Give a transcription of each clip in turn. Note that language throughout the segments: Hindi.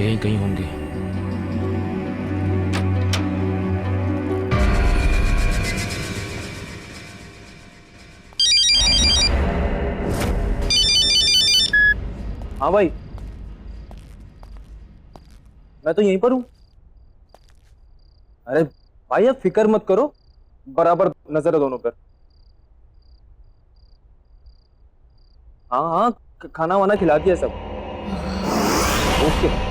यहीं कहीं होंगे। हाँ भाई, मैं तो यहीं पर हूँ। अरे भाई आप फिक्र मत करो, बराबर नजर है दोनों पर। हाँ हाँ, खाना वाना खिला दिया सब। ओके।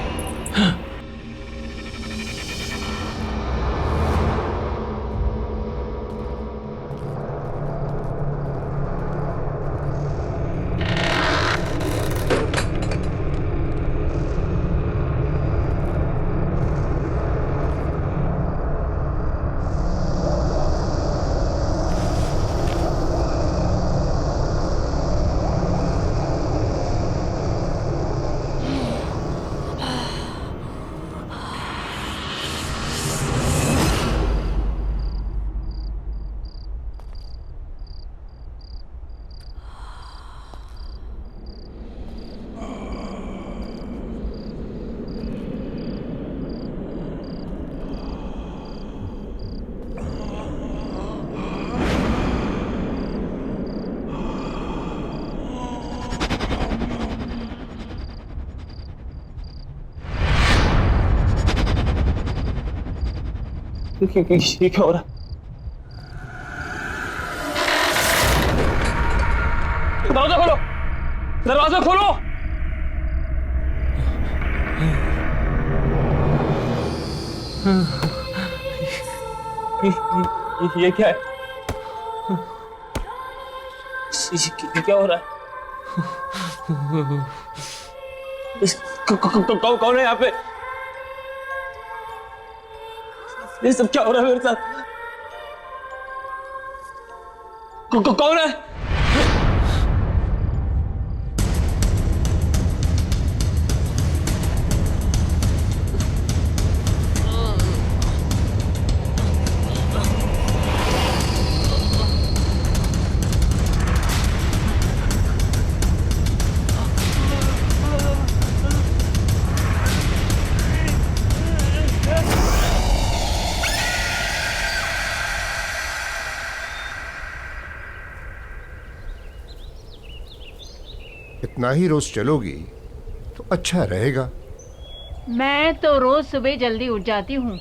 ये क्या हो रहा है? दरवाजा खोलो, दरवाजा खोलो। ये क्या है? ये क्या हो रहा है? कौन है यहाँ पे? ये सब क्या हो रहा है मेरे साथ? कौन है? इतना ही रोज चलोगी तो अच्छा रहेगा। मैं तो रोज सुबह जल्दी उठ जाती हूँ,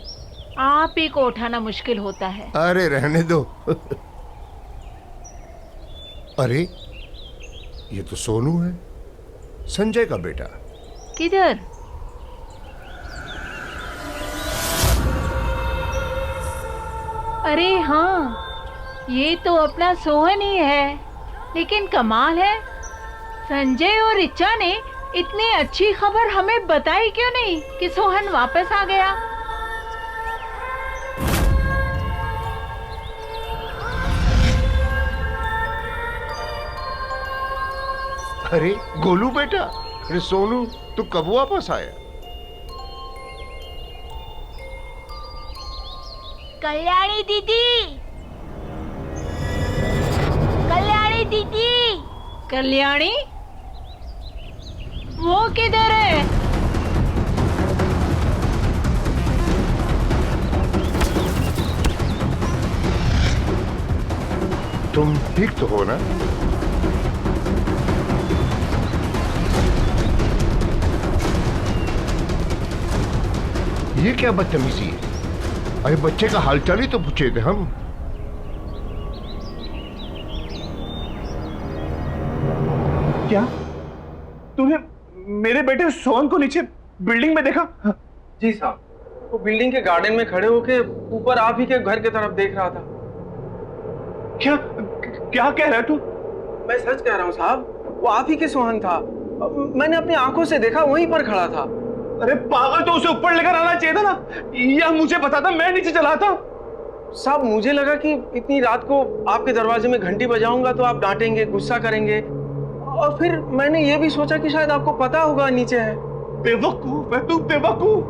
आप ही को उठाना मुश्किल होता है। अरे रहने दो। अरे ये तो सोनू है, संजय का बेटा। किधर? अरे हाँ, ये तो अपना सोहन ही है। लेकिन कमाल है, संजय और रिचा ने इतनी अच्छी खबर हमें बताई क्यों नहीं कि सोहन वापस आ गया। अरे गोलू बेटा, अरे सोनू तू कब वापस आया? कल्याणी दीदी, कल्याणी दीदी, कल्याणी, वो किधर है? तुम ठीक तो हो ना? ये क्या बदतमीजी है? अरे बच्चे का हालचाल ही तो पूछे थे हम। क्या तूने मेरे बेटे सोहन को नीचे बिल्डिंग में देखा? जी साहब, वो बिल्डिंग के गार्डन में खड़े होके ऊपर आप ही के घर की तरफ देख रहा था। क्या क्या कह रहा है तू? मैं सच कह रहा हूँ साहब, वो आप ही के सोहन था। मैंने अपनी आंखों से देखा, वहीं पर खड़ा था। अरे पागल, तो उसे ऊपर लेकर आना चाहिए था ना, या मुझे बताता, मैं नीचे चला था। साहब मुझे लगा कि इतनी रात को आपके दरवाजे में घंटी बजाऊंगा तो आप डांटेंगे, गुस्सा करेंगे, और फिर मैंने ये भी सोचा कि शायद आपको पता होगा नीचे है। बेवकूफ है तू, बेवकूफ।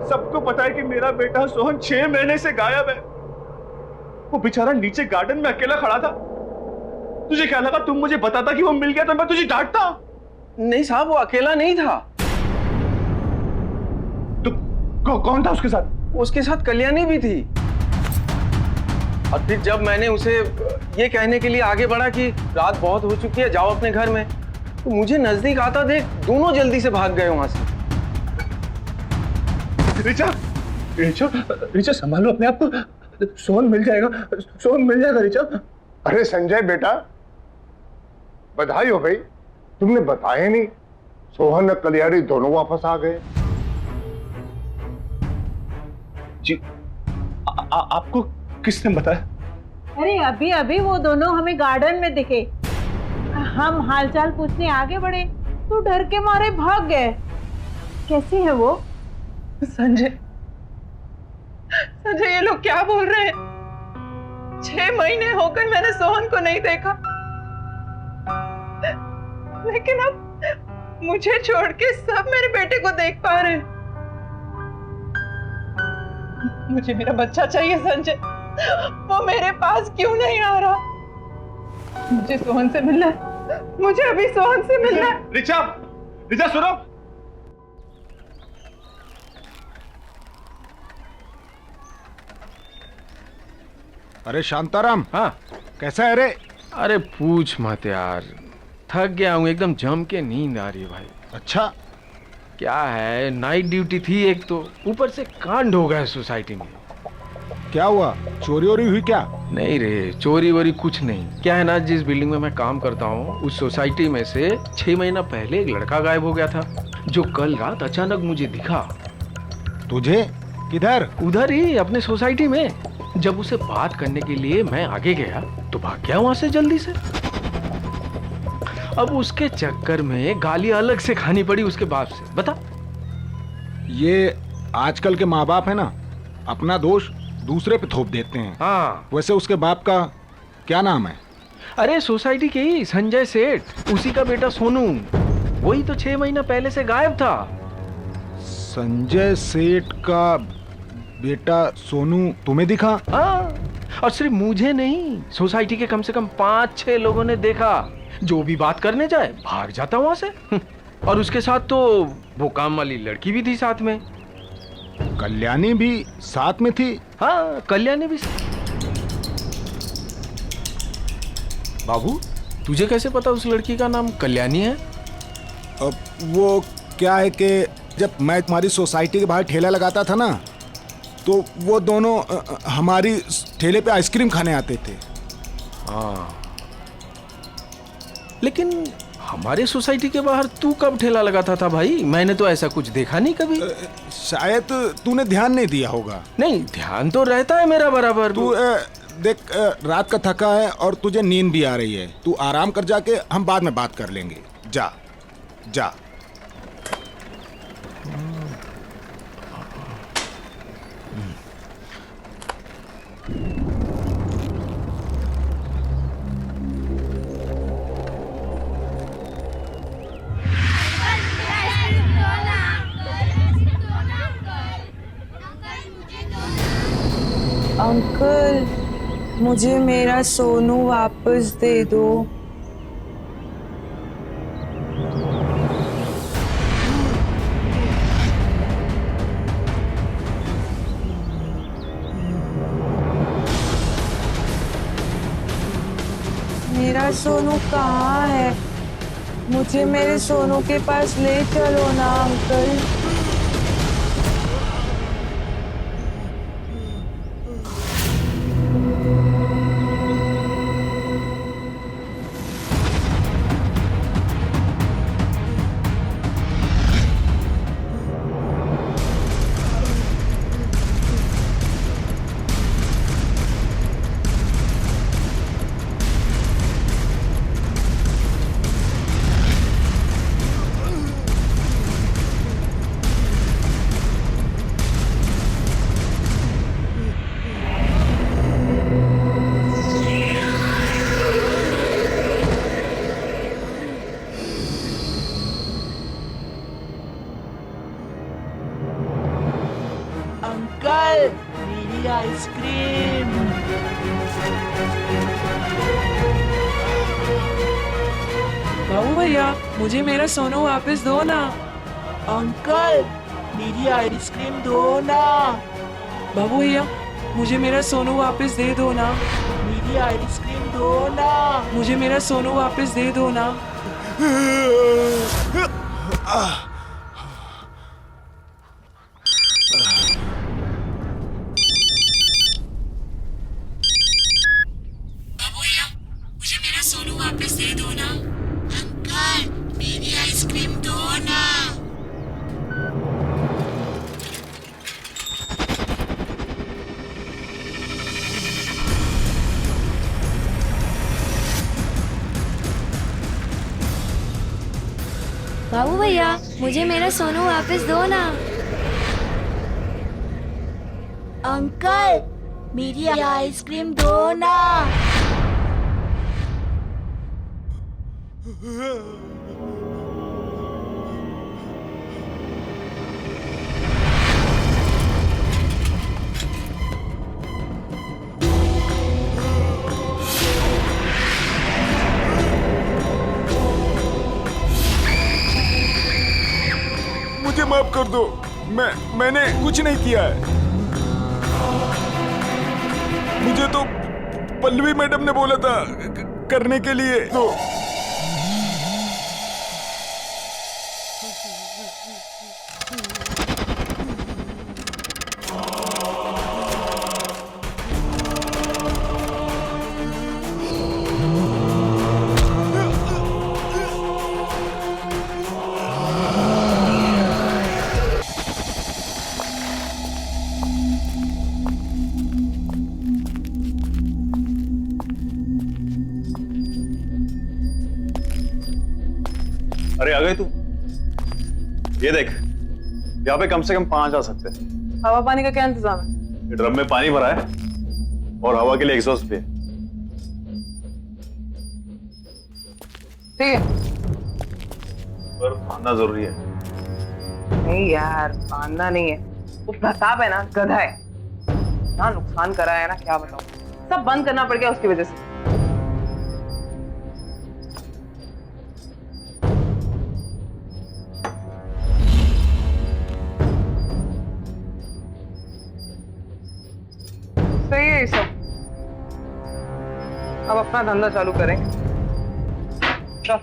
सबको पता है कि मेरा बेटा सोहन 6 महीने से गायब है। वो बेचारा नीचे गार्डन में अकेला खड़ा था। तुझे क्या लगा तुम मुझे बताता कि वो मिल गया तो मैं तुझे डांटता? नहीं साहब, वो अकेला नहीं था। कौन था उसके साथ? उसके साथ कल्याणी भी थी। और फिर जब मैंने उसे ये कहने के लिए आगे बढ़ा कि रात बहुत हो चुकी है, जाओ अपने घर में, तो मुझे नजदीक आता देख दोनों जल्दी से भाग गए वहां से। रिचा, रिचा, रिचा संभालो अपने आप को, सोहन मिल जाएगा, सोहन मिल जाएगा रिचा। अरे संजय बेटा, बधाई हो भाई, तुमने बताया नहीं। सोहन और कल्याणी दोनों वापस आ गए। जी, आपको किसने बताया? अरे अभी अभी वो दोनों हमें गार्डन में दिखे। हम हालचाल पूछने आगे बढ़े तो डर के मारे भाग गए। कैसे है वो? संजय, संजय ये लोग क्या बोल रहे हैं? 6 महीने हो गए मैंने सोहन को नहीं देखा, लेकिन अब मुझे छोड़ के सब मेरे बेटे को देख पा रहे हैं। मुझे मेरा बच्चा चाहिए संजय, वो मेरे पास क्यों नहीं आ रहा? मुझे सोहन से मिलना है, मुझे अभी सोहन से मिलना है। रिचा, रिचा सुनो। अरे शांताराम, हाँ, कैसा है रे? अरे पूछ मत यार, थक गया हूँ, एकदम जम के नींद आ रही है भाई। अच्छा, क्या है, नाइट ड्यूटी थी एक तो, ऊपर से कांड हो गया सोसाइटी में। क्या हुआ? चोरी वोरी हुई क्या? नहीं रे, चोरी वोरी कुछ नहीं। क्या है ना, जिस बिल्डिंग में मैं काम करता हूँ उस सोसाइटी में से 6 महीना पहले एक लड़का गायब हो गया था, जो कल रात अचानक मुझे दिखा। तुझे? किधर? उधर ही अपने सोसाइटी में। जब उसे बात करने के लिए मैं आगे गया तो भाग गया वहां से जल्दी से। अब उसके चक्कर में गाली अलग से खानी पड़ी उसके बाप से। बता। ये आजकल के माँ बाप है ना, अपना दोष दूसरे पे थोप देते हैं। हाँ, वैसे उसके बाप का क्या नाम है? अरे सोसाइटी के ही संजय सेठ, उसी का बेटा सोनू। वही तो 6 महीना पहले से गायब था। संजय सेठ का बेटा सोनू तुम्हें दिखा? हाँ, और सिर्फ मुझे नहीं, सोसाइटी के कम से कम 5-6 लोगों ने देखा। जो भी बात करने जाए भाग जाता वहां से। और उसके साथ तो वो काम वाली लड़की भी थी साथ में। कल्याणी भी साथ में थी? हाँ, कल्याणी भी। बाबू, तुझे कैसे पता उस लड़की का नाम कल्याणी है? अब वो क्या है कि जब मैं तुम्हारी सोसाइटी के बाहर ठेला लगाता था ना, तो वो दोनों हमारी ठेले पे आइसक्रीम खाने आते थे। हाँ, लेकिन हमारे सोसाइटी के बाहर तू कब ठेला लगाता था भाई? मैंने तो ऐसा कुछ देखा नहीं कभी। शायद तूने ध्यान नहीं दिया होगा। नहीं, ध्यान तो रहता है मेरा बराबर। तू देख, रात का थका है और तुझे नींद भी आ रही है। तू आराम कर, जाके हम बाद में बात कर लेंगे। जा जा। अंकल, मुझे मेरा सोनू वापस दे दो। मेरा सोनू कहाँ है? मुझे मेरे सोनू के पास ले चलो ना अंकल। अंकल, मेरी आइसक्रीम। बाबू भैया, मुझे मेरा सोनू वापस दो ना। अंकल, मेरी आइसक्रीम दो ना। बाबू भैया मुझे मेरा सोनू वापस दे दो ना। मेरी आइसक्रीम दो ना। मुझे मेरा सोनू वापस दे दो ना। बाबू भैया मुझे मेरा सोनू वापस दे दो ना। अंकल मेरी आइसक्रीम दो ना। बाबू भैया मुझे मेरा सोनू वापस दो ना। अंकल मेरी आइसक्रीम दो ना। मुझे माफ कर दो, मैंने कुछ नहीं किया है। मुझे तो पल्लवी मैडम ने बोला था करने के लिए। तो अरे आ गए तू? ये देख, यहाँ पे कम से कम 5 आ सकते हैं। हवा पानी का क्या इंतजाम है? ये ड्रम में पानी भरा है और हवा के लिए एग्जॉस्ट भी है। ठीक है। पर फाड़ना जरूरी है। नहीं यार फाड़ना नहीं है, वो प्रताप है ना गधा है, ना नुकसान करा है ना क्या बताऊं। सब बंद करना पड़ गया उसकी वजह से। सही है ये सब। अब अपना धंधा चालू करेंगे। चल।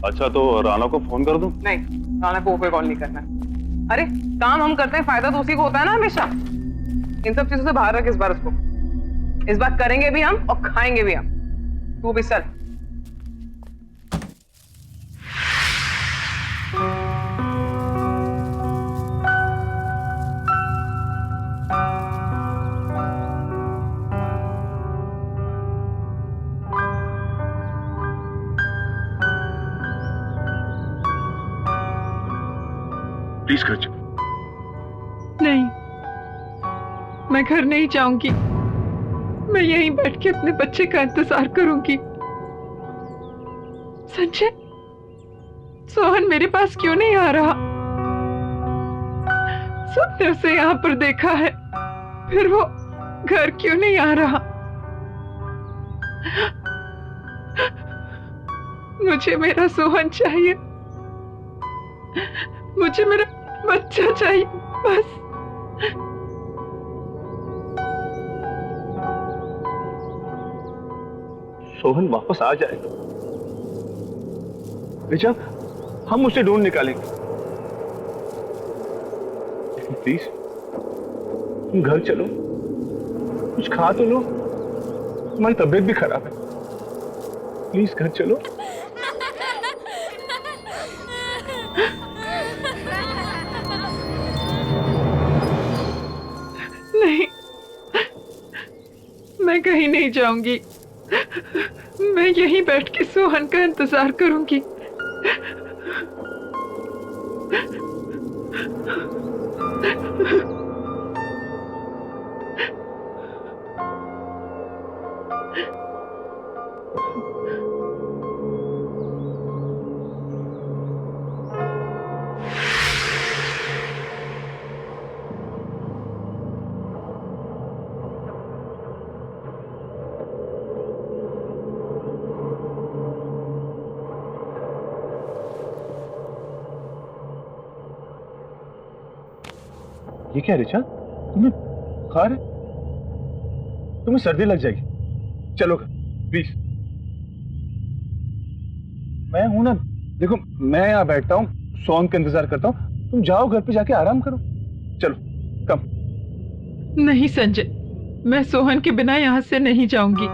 अच्छा तो राना को फोन कर दूं? नहीं, राना को कोई कॉल नहीं करना है। अरे काम हम करते हैं, फायदा तो उसी को होता है ना हमेशा। इन सब चीजों से बाहर रख इस बार उसको। इस बार करेंगे भी हम और खाएंगे भी हम। तू भी चल। प्लीज कर चुप। नहीं, मैं घर नहीं जाऊंगी। मैं यहीं बैठ के अपने बच्चे का इंतजार करूंगी। संजय, सोहन मेरे पास क्यों नहीं आ रहा? सबने उसे यहाँ पर देखा है, फिर वो घर क्यों नहीं आ रहा? मुझे मेरा सोहन चाहिए, मुझे मेरा बच्चा चाहिए बस। सोहन वापस आ जाएगा रिचा, हम उसे ढूंढ निकालेंगे। लेकिन प्लीज तुम घर चलो, कुछ खा तो लो, तुम्हारी तबीयत भी खराब है। प्लीज घर चलो। नहीं, मैं कहीं नहीं जाऊंगी। मैं यहीं बैठ के सोहन का इंतजार करूंगी। ये क्या रिचा, तुम्हें बुखार है? तुम्हें सर्दी लग जाएगी, चलो प्लीज। मैं हूं ना, देखो मैं यहाँ बैठता हूँ, सोहन का इंतजार करता हूँ, तुम जाओ घर पे जाके आराम करो। चलो कम। नहीं संजय, मैं सोहन के बिना यहाँ से नहीं जाऊंगी।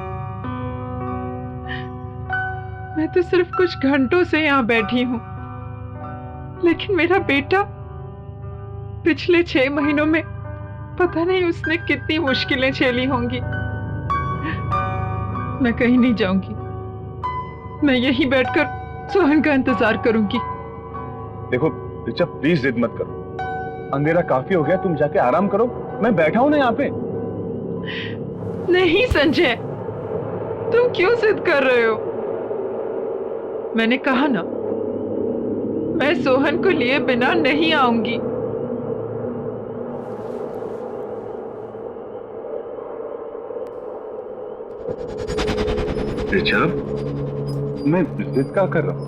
मैं तो सिर्फ कुछ घंटों से यहाँ बैठी हूँ, लेकिन मेरा बेटा पिछले 6 महीनों में पता नहीं उसने कितनी मुश्किलें झेली होंगी। मैं कहीं नहीं जाऊंगी, मैं यहीं बैठकर सोहन का इंतजार करूंगी। देखो रिचा प्लीज जिद मत करो, अंधेरा काफी हो गया, तुम जाके आराम करो, मैं बैठा हूं ना यहाँ पे। नहीं संजय, तुम क्यों जिद कर रहे हो? मैंने कहा ना, मैं सोहन को लिए बिना नहीं आऊंगी। रिचा, मैं जिद क्या कर रहा हूँ?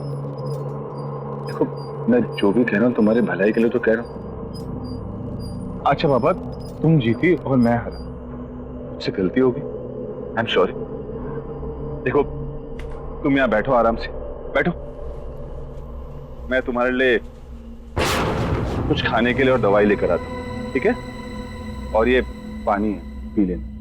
देखो मैं जो भी कह रहा हूँ तुम्हारे भलाई के लिए तो कह रहा हूँ। अच्छा बाबा, तुम जीती और मैं हारा, मुझसे गलती होगी, आई एम सॉरी। देखो तुम यहाँ बैठो, आराम से बैठो, मैं तुम्हारे लिए कुछ खाने के लिए और दवाई लेकर आता हूँ, ठीक है? और ये पानी है, पी लेना।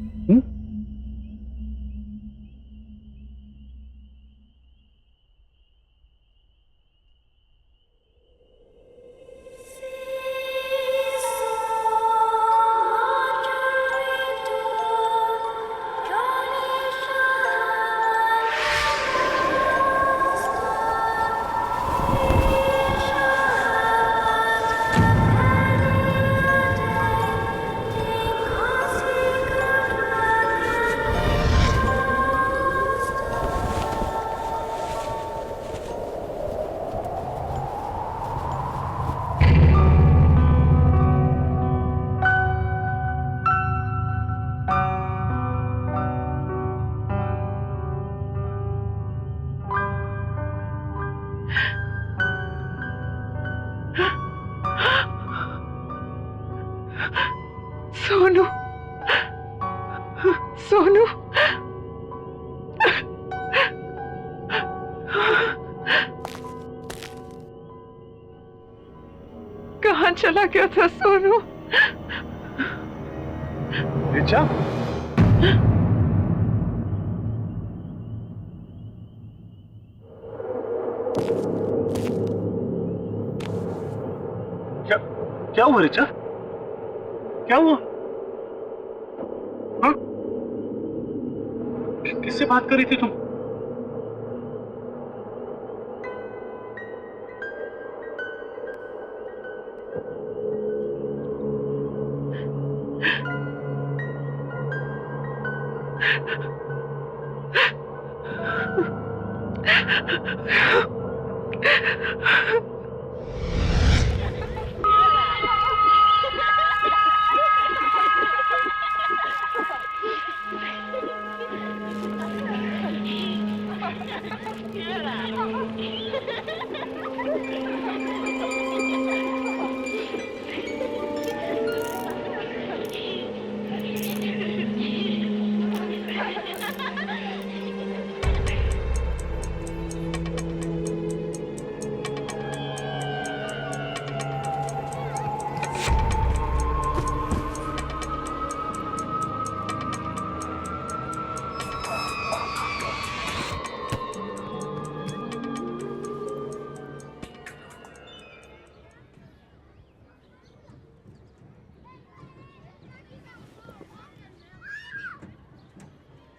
सोनू, सोनू, कहाँ चला गया था सोनू? रिचा, क्या क्या हुआ रिचा? क्या हुआ? हाँ? किससे बात कर रही थी तुम?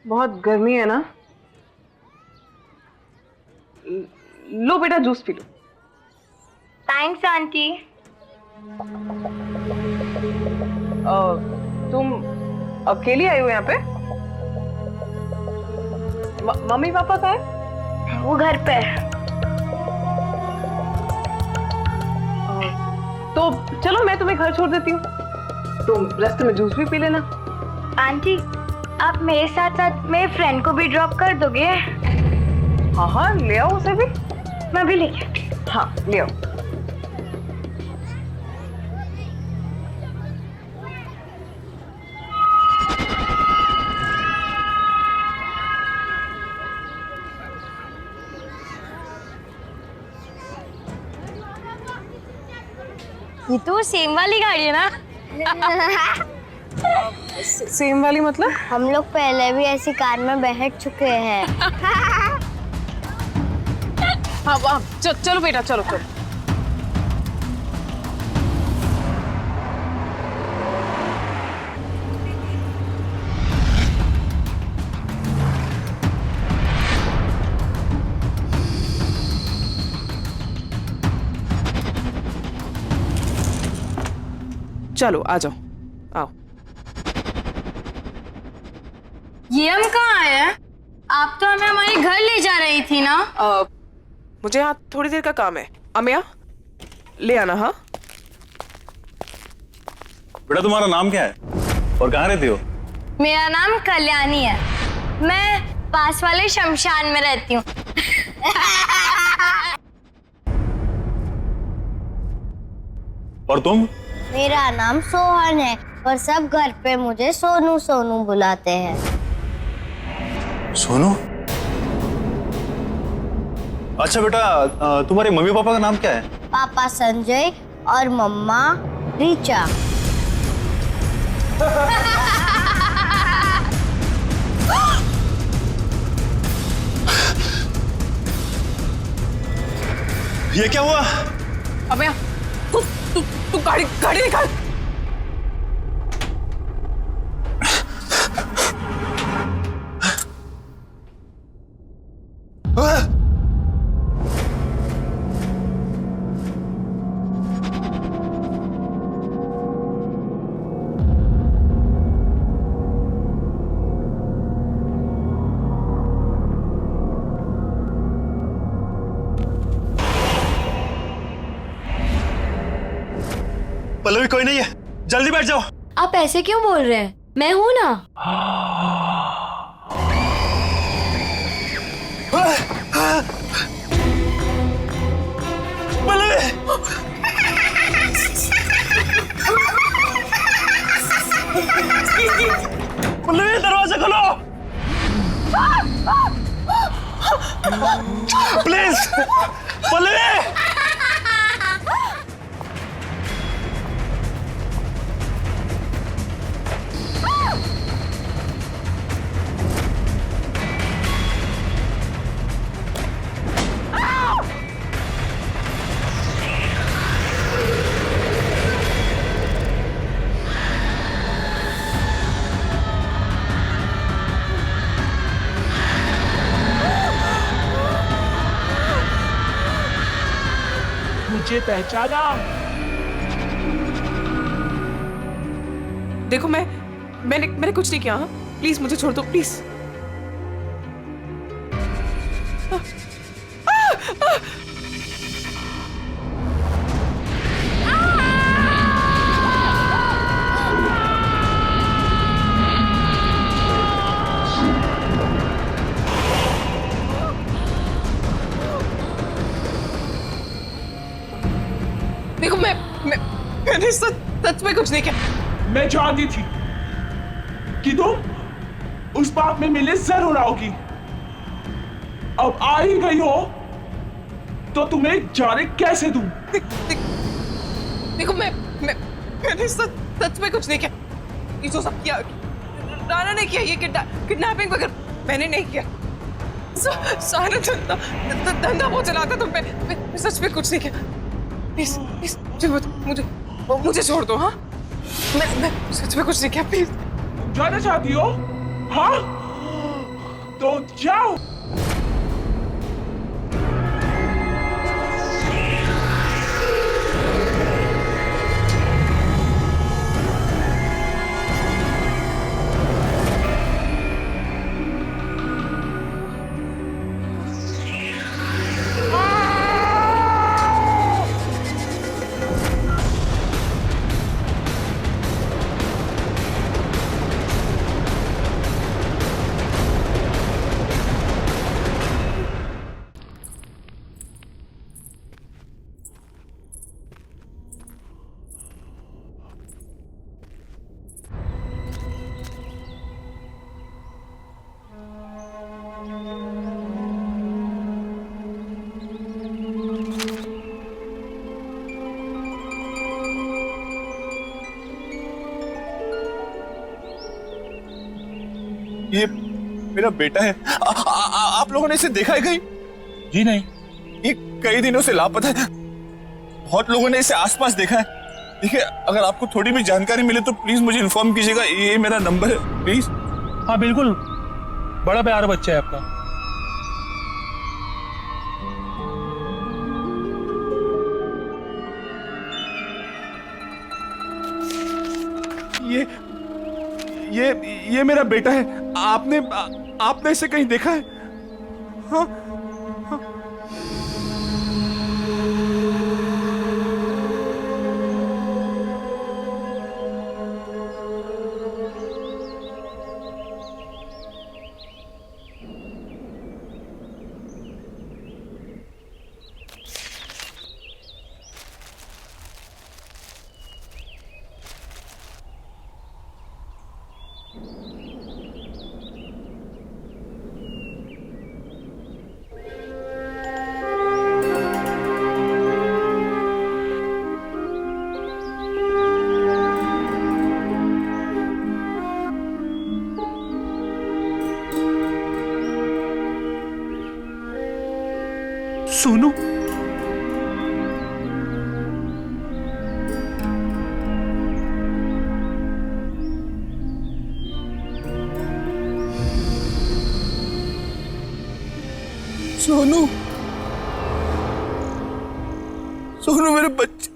बहुत गर्मी है ना? लो बेटा, जूस पी लो। Thanks aunty. तुम अकेली आई हो यहाँ पे? मम्मी पापा कहाँ है? वो घर पे। तो चलो मैं तुम्हें घर छोड़ देती हूँ, तुम रास्ते में जूस भी पी लेना। आंटी, आप मेरे साथ साथ मेरे फ्रेंड को भी ड्रॉप कर दोगे? हाँ हाँ, ले आओ उसे भी। मैं भी लेके आती हूँ। हाँ ले आओ। ये तो सेम वाली गाड़ी है ना? सेम वाली मतलब? हम लोग पहले भी ऐसी कार में बैठ चुके हैं। हाँ चलो बेटा, चलो चलो। चलो आ जाओ, आओ। ये हम कहाँ आए हैं? आप तो हमें हमारे घर ले जा रही थी ना? मुझे यहाँ थोड़ी देर का काम है। अमिया ले आना। हाँ बेटा, तुम्हारा नाम क्या है और कहाँ रहती हो? मेरा नाम कल्याणी है। मैं पास वाले शमशान में रहती हूँ। और तुम? मेरा नाम सोहन है और सब घर पे मुझे सोनू सोनू बुलाते हैं। सोनू? अच्छा बेटा, तुम्हारे मम्मी पापा का नाम क्या है? पापा संजय और मम्मा रीचा। ये क्या हुआ? अमिया तू गाड़ी निकाल। पल्लवी, कोई नहीं है, जल्दी बैठ जाओ। आप ऐसे क्यों बोल रहे हैं? मैं हूं ना। पल्लवी! पल्लवी, दरवाजा खोलो प्लीज। पल्लवी! मुझे पहचाना? देखो मैंने कुछ नहीं किया। हाँ प्लीज मुझे छोड़ दो प्लीज। देखो मैंने सच में कुछ नहीं किया। मैं जानती थी कि तुम उस बात में मिले जरूर आओगी। अब आ ही गई हो तो तुम्हें जाने कैसे दूं? देखो मैंने सच में कुछ नहीं किया। ये जो सब किया राना ने किया। ये किडनैपिंग वगैरह मैंने नहीं किया। सारा धंधा वो चलाता तुम पे। मैं सच में कुछ नहीं किया। प्लीज मुझे छोड़ दो। हाँ मैं सच में कुछ नहीं किया। प्लीज। जाना चाहती हो? हाँ तो जाओ। ये मेरा बेटा है। आप लोगों ने इसे देखा है कहीं? जी नहीं। ये कई दिनों से लापता है। बहुत लोगों ने इसे आसपास देखा है। देखिए, अगर आपको थोड़ी भी जानकारी मिले तो प्लीज मुझे इन्फॉर्म कीजिएगा। ये मेरा नंबर है, प्लीज। हाँ बिल्कुल, बड़ा प्यारा बच्चा है आपका। ये मेरा बेटा है। आपने इसे कहीं देखा है? हाँ? सोनू, सोनू, सोनू मेरे बच्चे।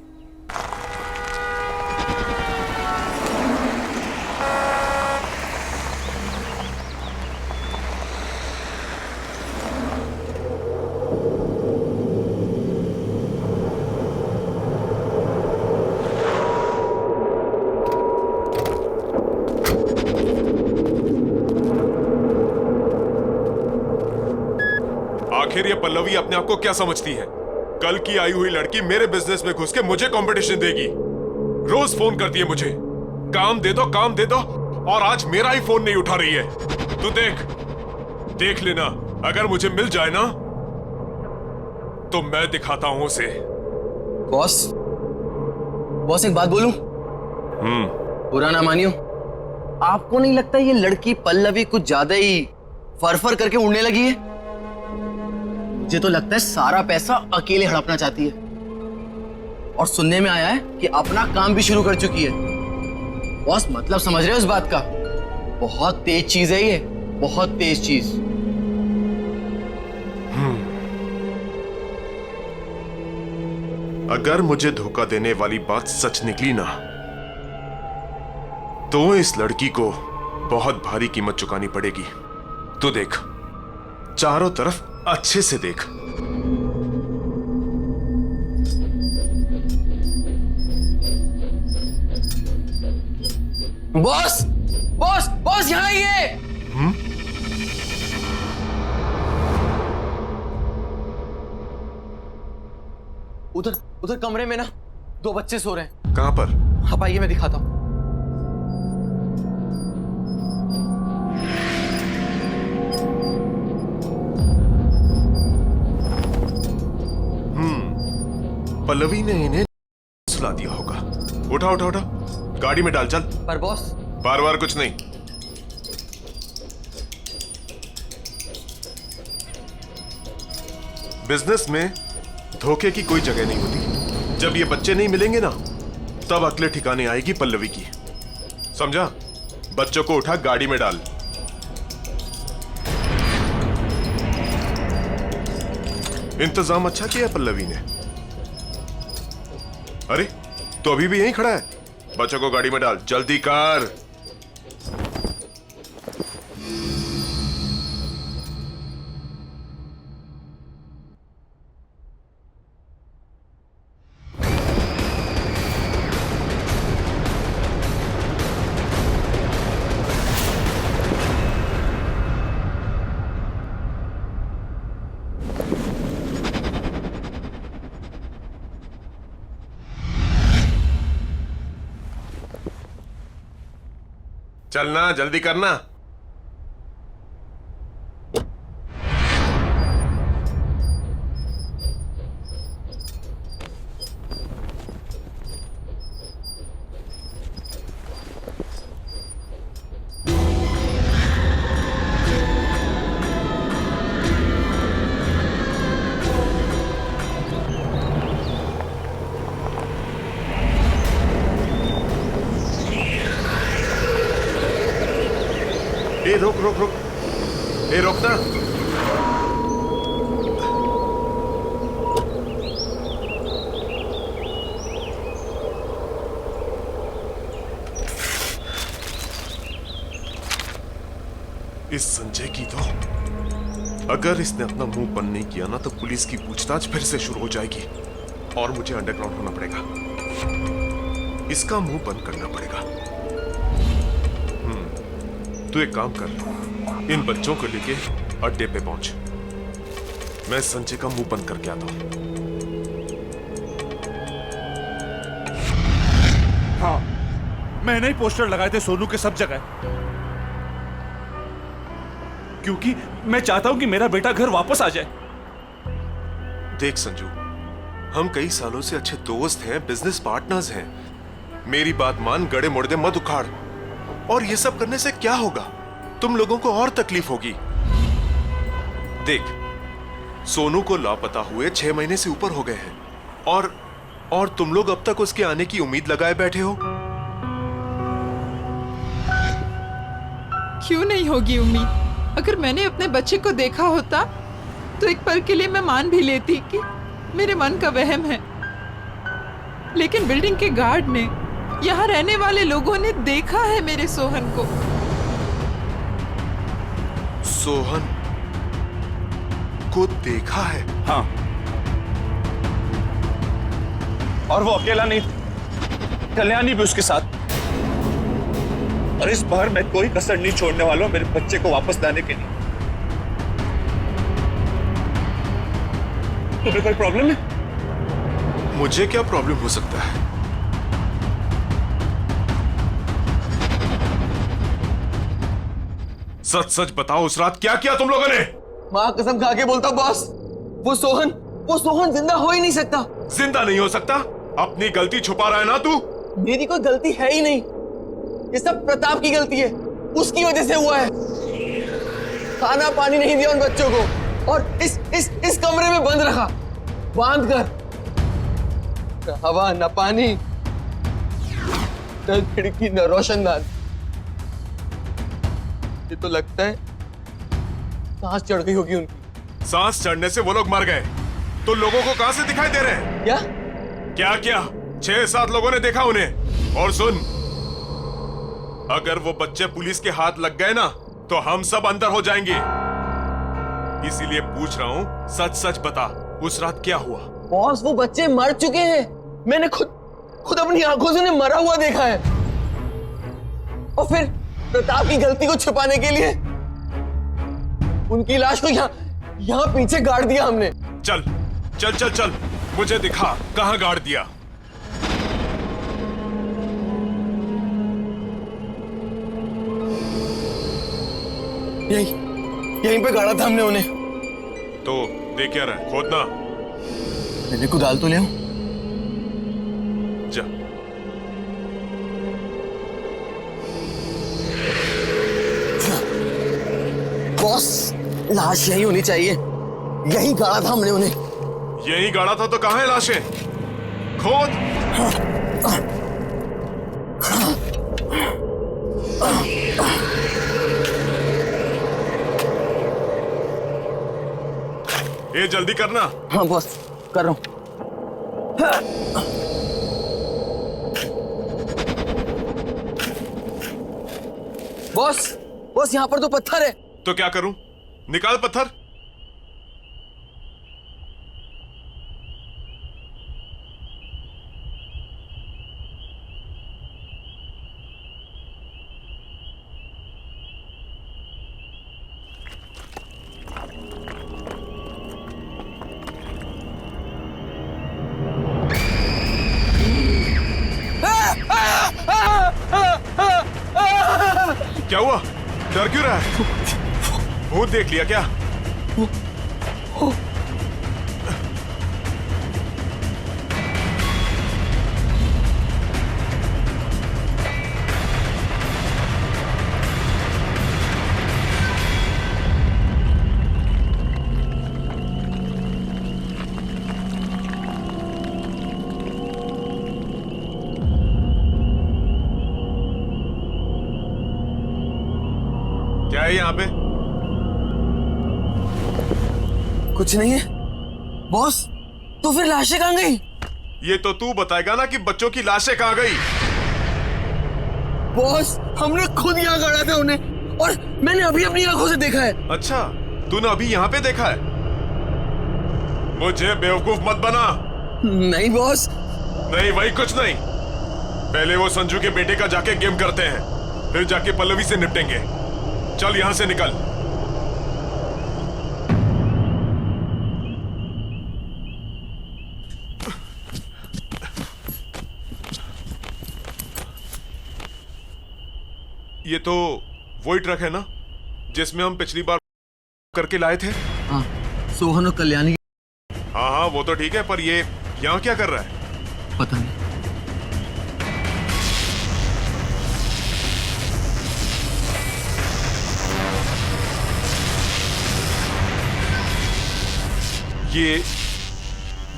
आखिर ये पल्लवी अपने आप को क्या समझती है? कल की आई हुई लड़की मेरे बिजनेस में घुस के मुझे कंपटीशन देगी। रोज फोन करती है मुझे, काम दे दो, काम दे दो, और आज मेरा ही फोन नहीं उठा रही है। तू देख लेना, अगर मुझे मिल जाए ना तो मैं दिखाता हूं उसे। बॉस एक बात बोलूं? बुरा ना मानियो, आपको नहीं लगता ये लड़की पल्लवी कुछ ज्यादा ही फर करके उड़ने लगी है? मुझे तो लगता है सारा पैसा अकेले हड़पना चाहती है, और सुनने में आया है कि अपना काम भी शुरू कर चुकी है। बॉस मतलब समझ रहे हो इस बात का? बहुत तेज चीज है ये, बहुत तेज चीज। अगर मुझे धोखा देने वाली बात सच निकली ना तो इस लड़की को बहुत भारी कीमत चुकानी पड़ेगी। तू देख, चारों तरफ अच्छे से देख। बॉस बॉस बॉस यहाँ आइए। उधर कमरे में ना 2 बच्चे सो रहे हैं। कहां पर? आप आइए, मैं दिखाता हूं। पल्लवी ने इन्हें सुला दिया होगा। उठा उठा उठा, गाड़ी में डाल, चल। पर बॉस, बार बार कुछ नहीं। बिजनेस में धोखे की कोई जगह नहीं होती। जब ये बच्चे नहीं मिलेंगे ना तब अगले ठिकाने आएगी पल्लवी की। समझा? बच्चों को उठा, गाड़ी में डाल। इंतजाम अच्छा किया पल्लवी ने। अरे तो अभी भी यहीं खड़ा है? बच्चों को गाड़ी में डाल, जल्दी कर। चलना, जल्दी करना। ए रुक रुक रुक, ए रुक ना। इस संजय की तो, अगर इसने अपना मुंह बंद नहीं किया ना तो पुलिस की पूछताछ फिर से शुरू हो जाएगी और मुझे अंडरग्राउंड होना पड़ेगा। इसका मुंह बंद करना पड़ेगा। तू एक काम कर, इन बच्चों को लेके अड्डे पे पहुंच। मैं संजय का मुंह बंद करके आता हूं। हाँ, मैंने ही पोस्टर लगाए थे सोनू के सब जगह, क्योंकि मैं चाहता हूं कि मेरा बेटा घर वापस आ जाए। देख संजू, हम कई सालों से अच्छे दोस्त हैं, बिजनेस पार्टनर्स हैं। मेरी बात मान, गड़े मुड़दे मत उखाड़। और ये सब करने से क्या होगा? तुम लोगों को और तकलीफ होगी। देख, सोनू को लापता हुए 6 महीने से ऊपर हो गए हैं और तुम लोग अब तक उसके आने की उम्मीद लगाए बैठे हो। क्यों नहीं होगी उम्मीद? अगर मैंने अपने बच्चे को देखा होता तो एक पल के लिए मैं मान भी लेती कि मेरे मन का वहम है। लेकिन बिल्डिंग के गार्ड ने, यहाँ रहने वाले लोगों ने देखा है मेरे सोहन को। सोहन को देखा है? हाँ, और वो अकेला नहीं, कल्याणी भी उसके साथ। और इस बार मैं कोई कसर नहीं छोड़ने वाला हूं मेरे बच्चे को वापस लाने के लिए। तुम्हें कोई प्रॉब्लम है? मुझे क्या प्रॉब्लम हो सकता है? सच सच बताओ, उस रात क्या किया तुम लोगों ने? मां कसम खा के बोलता बॉस, वो सोहन जिंदा हो ही नहीं सकता। जिंदा नहीं हो सकता? अपनी गलती छुपा रहा है ना तू? मेरी कोई गलती है ही नहीं, ये सब प्रताप की गलती है। उसकी वजह से हुआ है। खाना पानी नहीं दिया उन बच्चों को और इस कमरे में बंद रखा, बांध कर। न हवा न पानी, न खिड़की न रोशनदान। ये तो लगता है सांस चढ़ गई होगी उनकी। सांस चढ़ने से वो लोग मर गए तो लोगों को कहां से दिखाई दे रहे हैं? क्या 6-7 लोगों ने देखा उन्हें। और सुन, अगर वो बच्चे पुलिस के हाथ लग गए ना तो हम सब अंदर हो जाएंगे। इसीलिए पूछ रहा हूं, सच सच बता, उस रात क्या हुआ? बॉस, वो बच्चे मर चुके हैं। मैंने खुद अपनी आंखों से उन्हें मरा हुआ देखा है। और फिर प्रताप की गलती को छुपाने के लिए उनकी लाश को यहाँ पीछे गाड़ दिया हमने। चल चल चल चल, मुझे दिखा कहां गाड़ दिया। यहीं पे गाड़ा था हमने उन्हें। तो देख क्या रहा है? खोदना। मैंने कुदाल तो लिया। जा। बॉस, लाश यही होनी चाहिए। यही गाड़ा था हमने उन्हें। यही गाड़ा था तो कहां है लाशें? खोद। ये जल्दी करना। हाँ बॉस, कर रहा हूं। बॉस, यहाँ पर तो पत्थर है। तो क्या करूं? निकाल पत्थर। क्या हुआ? डर क्यों रहा है? भूत देख लिया क्या? क्या कुछ नहीं है बॉस। तो फिर लाशें कहाँ गई? ये तो तू बताएगा ना कि बच्चों की लाशें कहाँ गई। बॉस हमने खुद यहाँ गाड़ा था उन्हें, और मैंने अभी अपनी आंखों से देखा है। अच्छा, तूने अभी यहाँ पे देखा है? मुझे बेवकूफ मत बना। नहीं बॉस। नहीं भाई, कुछ नहीं। पहले वो संजू के बेटे का जाके गेम करते हैं, फिर जाके पल्लवी से निपटेंगे। चल यहां से निकल। ये तो वही ट्रक है ना जिसमें हम पिछली बार करके लाए थे? हाँ, सोहन और कल्याणी। हाँ हाँ, वो तो ठीक है, पर ये यहाँ क्या कर रहा है? पता नहीं।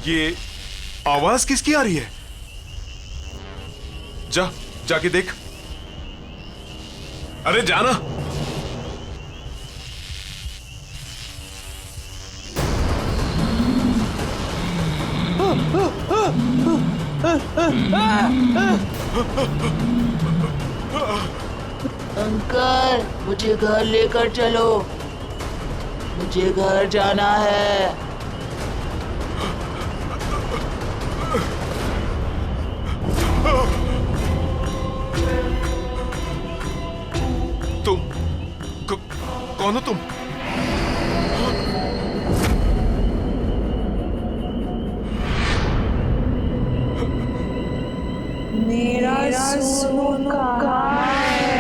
ये आवाज किसकी आ रही है? जाके देख। अरे जाना। अंकल मुझे घर लेकर चलो, मुझे घर जाना है। तुम कौन हो तुम? मेरा सोनू कहाँ है?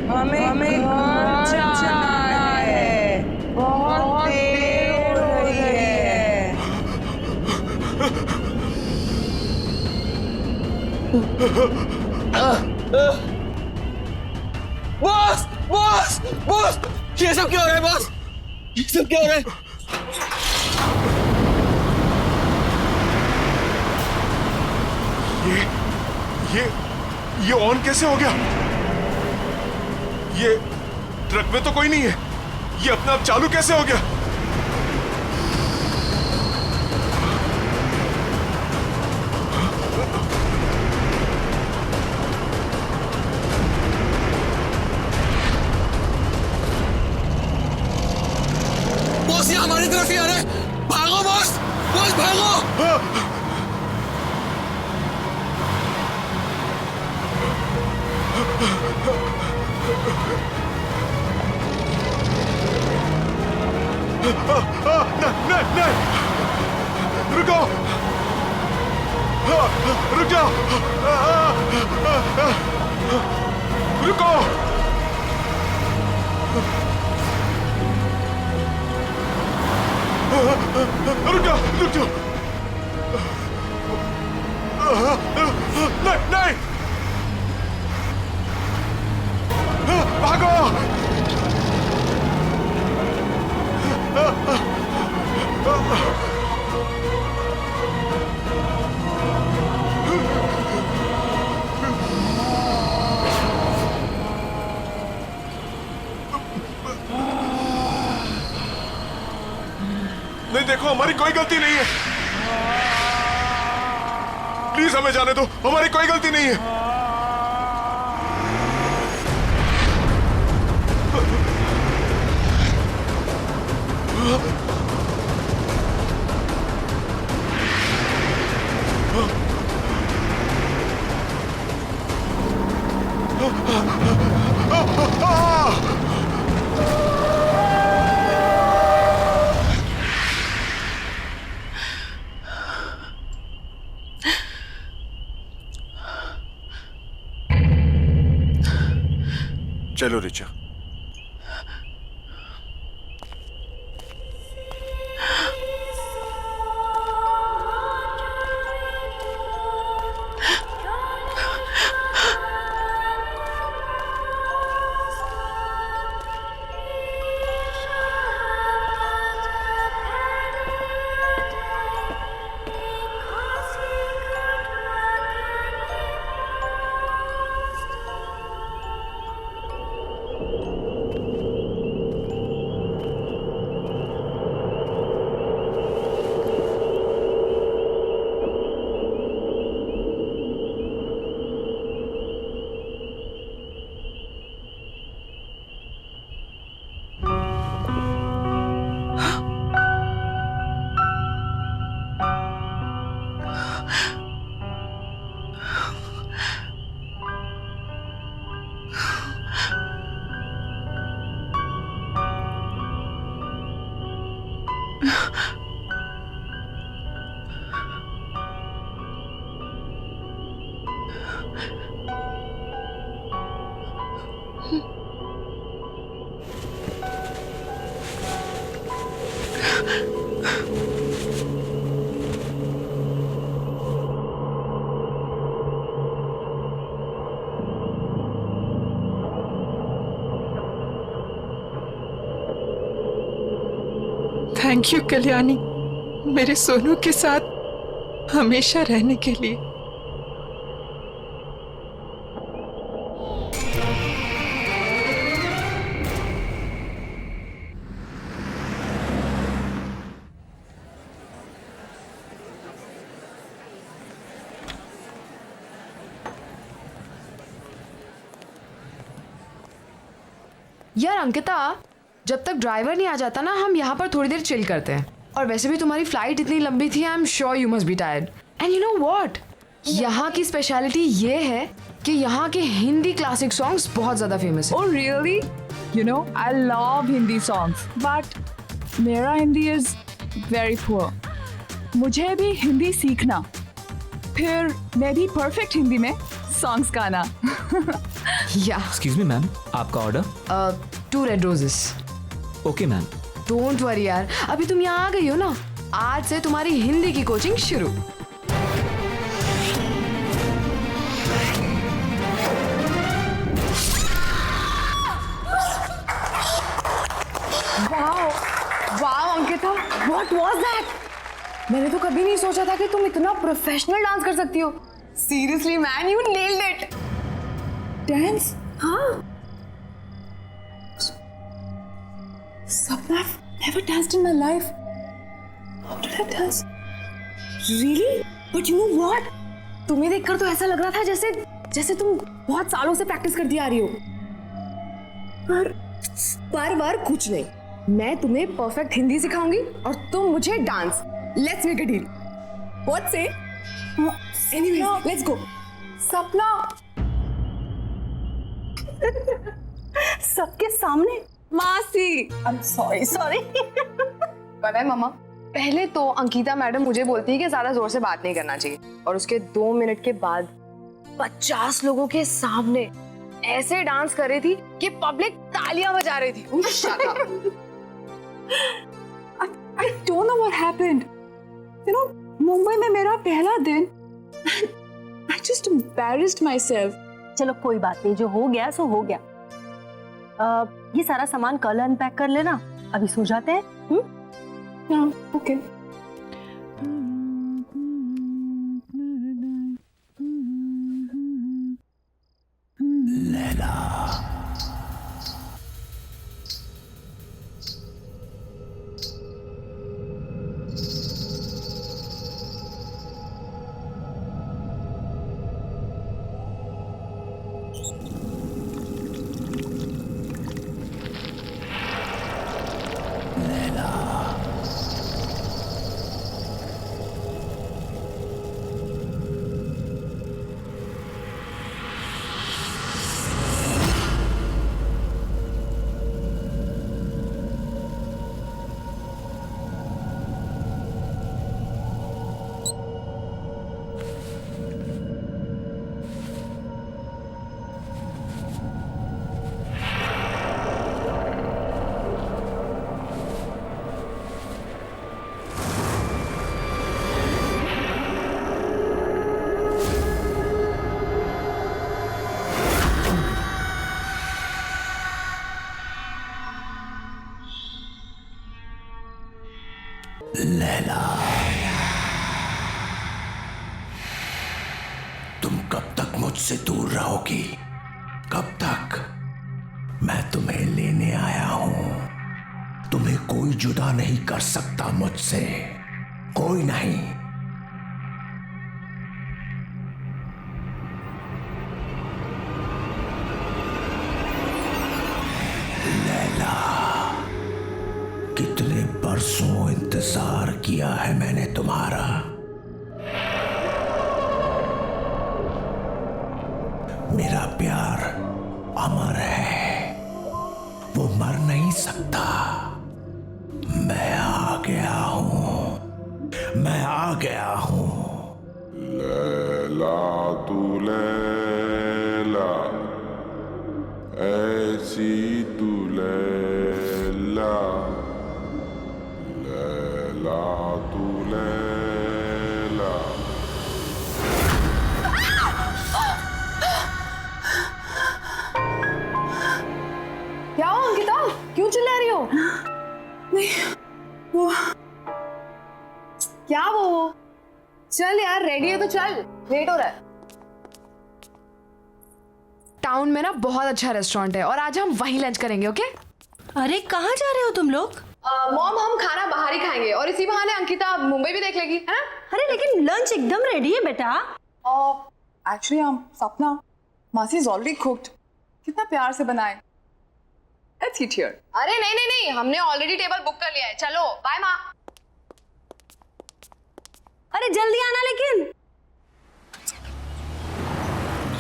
हमें घर जाना है, बहुत देर हो रही है। बॉस बॉस बॉस, ये सब क्या हो रहा है बॉस? ये सब क्या हो रहा है? ये ऑन कैसे हो गया? ये ट्रक में तो कोई नहीं है, ये अपने आप चालू कैसे हो गया? बॉस ये हमारी तरफ ही आ रहा है, भागो बॉस, बॉस भागो। नहीं, रुको, रुक जाओ, रुको। रुक जाओ। नहीं, भागो। नहीं, देखो हमारी कोई गलती नहीं है, प्लीज हमें जाने दो, हमारी कोई गलती नहीं है। चलो रिचा। थैंक यू कल्याणी, मेरे सोनू के साथ हमेशा रहने के लिए। यार अंकिता, जब तक ड्राइवर नहीं आ जाता ना, हम यहाँ पर थोड़ी देर चिल करते हैं। और वैसे भी तुम्हारी फ्लाइट इतनी लंबी थी, I am sure you must be tired. And you know what, यहाँ की स्पेशलिटी ये है कि यहाँ के हिंदी क्लासिक सॉन्ग्स बहुत ज्यादा फेमस है। Oh really? You know, I love Hindi songs, but मेरा हिंदी is very poor. मुझे भी हिंदी सीखना, फिर मैं भी परफेक्ट हिंदी में सॉन्ग्स गाना। या एक्सक्यूज मी मैम, आपका order? 2 red roses. Okay ma'am. Don't worry यार, अभी तुम यहाँ आ गई हो ना, आज से तुम्हारी हिंदी की कोचिंग शुरू। Wow Ankita, what was that? मैंने तो कभी नहीं सोचा था कि तुम इतना प्रोफेशनल डांस कर सकती हो। Seriously man, you nailed it. Dance? हाँ। Sapna, I've never danced in my life. How did I dance? Really? But you know what? तुम्हें देखकर तो ऐसा लग रहा था जैसे तुम बहुत सालों से प्रैक्टिस करती आ रही हो। पर कुछ नहीं, मैं तुम्हें परफेक्ट हिंदी सिखाऊंगी और तुम मुझे dance. Let's make a deal. What say? Anyways, let's go. सपना। सबके सामने? मासी, I'm sorry. पता है मामा, पहले तो अंकिता मैडम मुझे बोलती है कि ज्यादा जोर से बात नहीं करना चाहिए, और उसके 2 मिनट के बाद 50 लोगों के सामने ऐसे डांस कर रही थी कि पब्लिक तालियां बजा रही थी। Shut up. I don't know what happened. You know, Mumbai में मेरा पहला दिन, I just embarrassed myself. चलो कोई बात नहीं, जो हो गया सो हो गया। ये सारा सामान कल अनपैक कर लेना, अभी सो जाते हैं। ओके। लैला, लैला, तुम कब तक मुझसे दूर रहोगी? कब तक? मैं तुम्हें लेने आया हूं। तुम्हें कोई जुदा नहीं कर सकता मुझसे, कोई नहीं। लैला, कितने बरसों इंतजार किया है मैंने तुम्हारा। मेरा प्यार अमर है, वो मर नहीं सकता। मैं आ गया हूं, मैं आ गया हूं। लैला तू लैला, ऐसी तू लैला, लैला तू लैला। क्या हो अंकिता, क्यों चिल्ला रही हो? नहीं, वो क्या वो? चल यार, रेडी है तो चल, लेट हो रहा है। टाउन में ना बहुत अच्छा रेस्टोरेंट है और आज हम वहीं लंच करेंगे, ओके? अरे कहाँ जा रहे हो तुम लोग? मॉम, हम खाना बाहर ही खाएंगे और इसी बहाने अंकिता मुंबई भी देख लेगी, है ना? अरे लेकिन लंच एकदम रेडी है बेटा। एक्चुअली सपना, मासी इज ऑलरेडी कुक्ड, कितना प्यार से बनाए। Let's eat here. अरे नहीं नहीं नहीं, हमने ऑलरेडी टेबल बुक कर लिया है, चलो बाय माँ। अरे जल्दी आना लेकिन।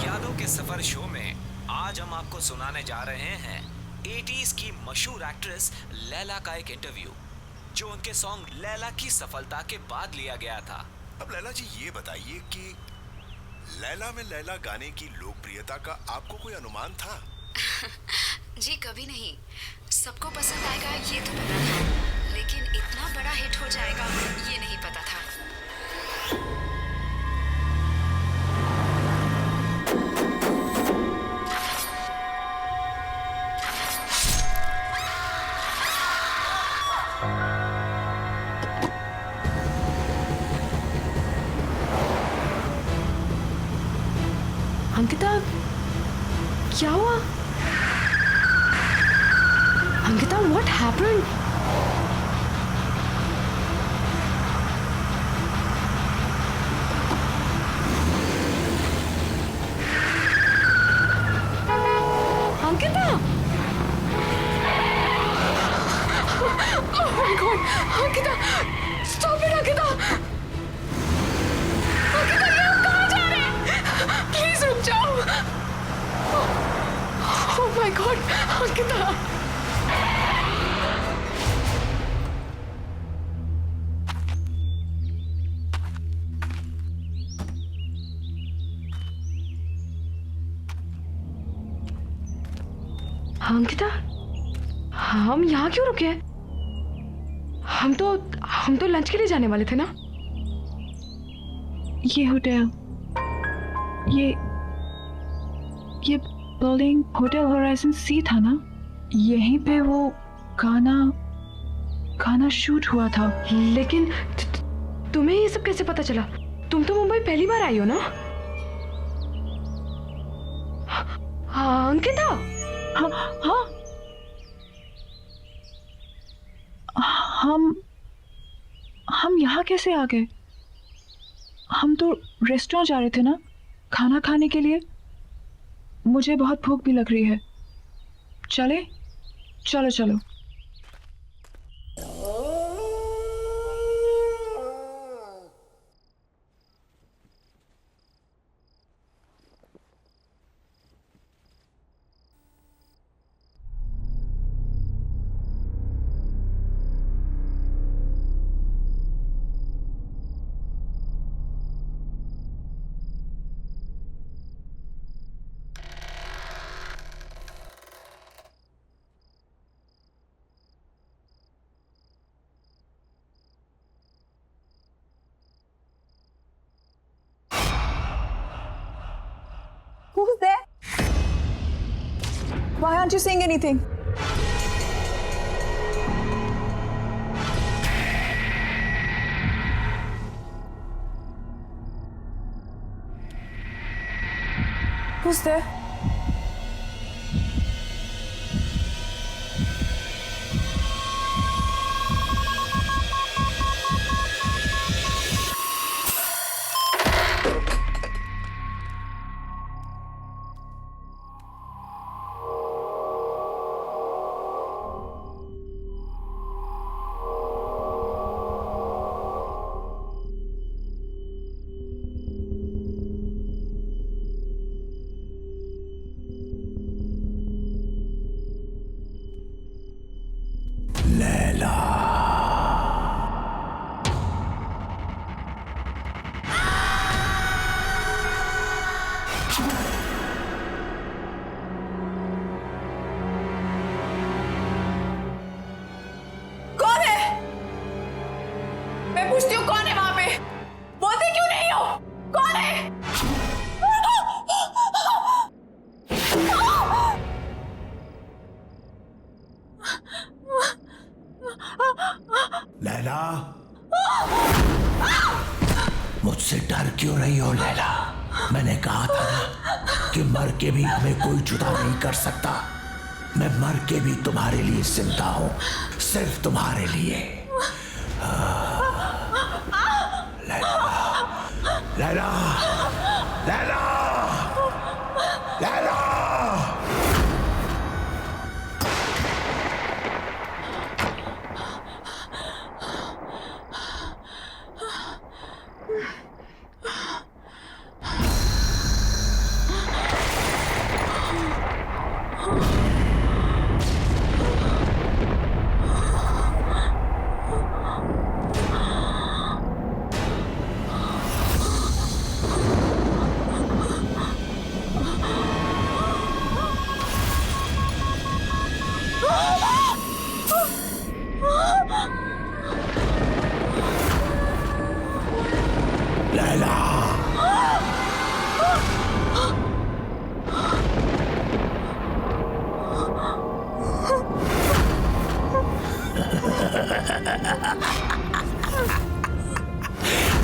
यादों के सफर शो में आज हम आपको सुनाने जा रहे हैं 80s की मशहूर एक्ट्रेस लैला का एक इंटरव्यू, जो उनके सॉन्ग लैला की सफलता के बाद लिया गया था। अब लैला जी ये बताइए कि लैला में लैला गाने की लोकप्रियता का आपको कोई अनुमान था? जी कभी नहीं। सबको पसंद आएगा ये तो पता था, लेकिन इतना बड़ा हिट हो जाएगा ये नहीं पता था। अंकिता, क्या हुआ? Ankita, what happened? Ankita! Oh my God! Ankita! Stop it, Ankita! Ankita, ये आप कहाँ जा रहे हैं? Please रुक जाओ! Oh my God! Ankita! Ankita, हम यहाँ क्यों रुके हैं? हम तो लंच के लिए जाने वाले थे ना? ये होटल, ये बिल्डिंग होटल होराइजन सी था ना? यहीं पे वो गाना शूट हुआ था। लेकिन तुम्हें ये सब कैसे पता चला? तुम तो मुंबई पहली बार आई हो ना? हाँ अंकिता। हाँ, हम यहाँ कैसे आ गए? हम तो रेस्टोरेंट जा रहे थे ना, खाना खाने के लिए। मुझे बहुत भूख भी लग रही है। चले? चलो चलो। Who's there? Why aren't you saying anything? Who's there? Laila, मुझसे डर क्यों रही हो लैला? मैंने कहा था ना कि मर के भी हमें कोई जुदा नहीं कर सकता। मैं मर के भी तुम्हारे लिए जिंदा हूं, सिर्फ तुम्हारे लिए। लैला, लैला, लैला, लैला।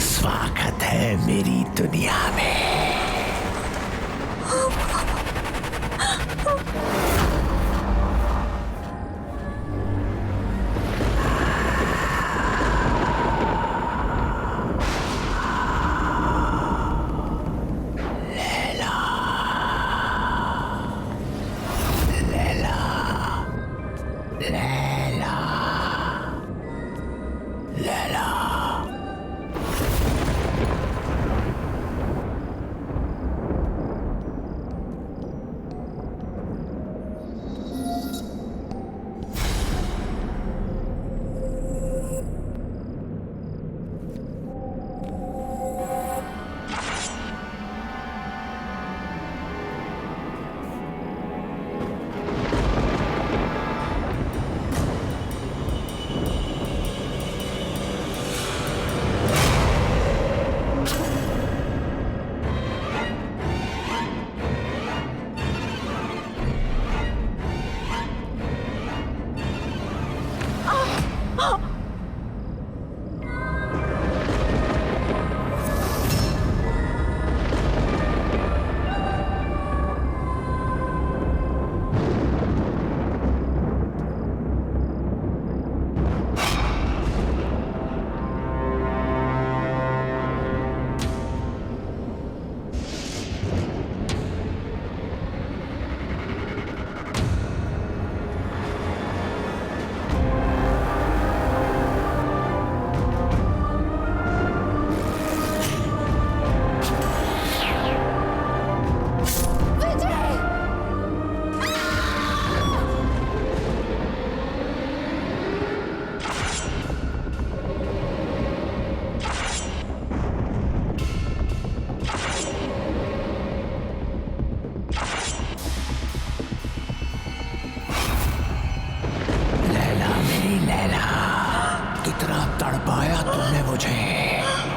स्वागत है मेरी दुनिया में।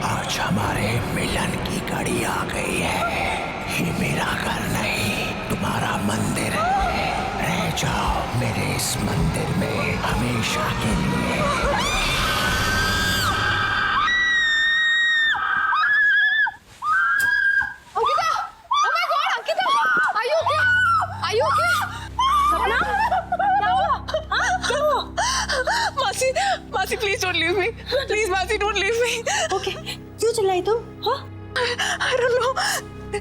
आज हमारे मिलन की घड़ी आ गई है। ये मेरा घर नहीं, तुम्हारा मंदिर है। रह जाओ मेरे इस मंदिर में हमेशा के लिए। मासी please don't leave me, please मासी डोंट लीव मी। ओके, क्यों चिल्लाई तुम? हाँ? I don't know,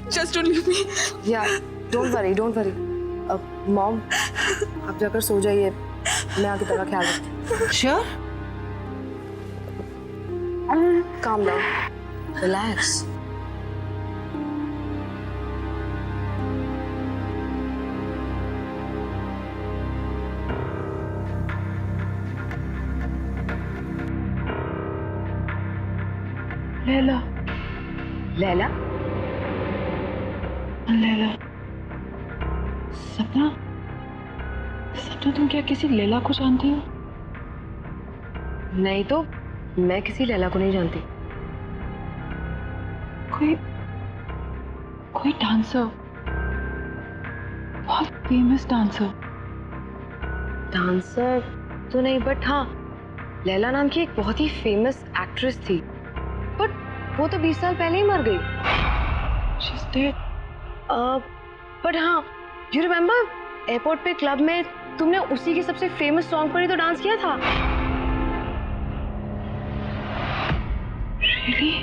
just don't leave me. Yeah, don't worry, don't worry. Mom, आप जाकर सो जाइए, मैं आगे तेरा ख्याल रखती हूँ। Sure? Calm down, relax. Laila, Laila? Laila, सपना, सपना तुम क्या किसी लैला को जानती हो? नहीं तो मैं किसी लैला को नहीं जानती। कोई डांसर, बहुत फेमस डांसर। डांसर तो नहीं, बट हाँ लैला नाम की एक बहुत ही फेमस एक्ट्रेस थी, बट वो तो 20 साल पहले ही मर गई। She's dead. बट हाँ, यू रिमेम्बर एयरपोर्ट पे क्लब में तुमने उसी के सबसे फेमस सॉन्ग पर ही तो डांस किया था। Really?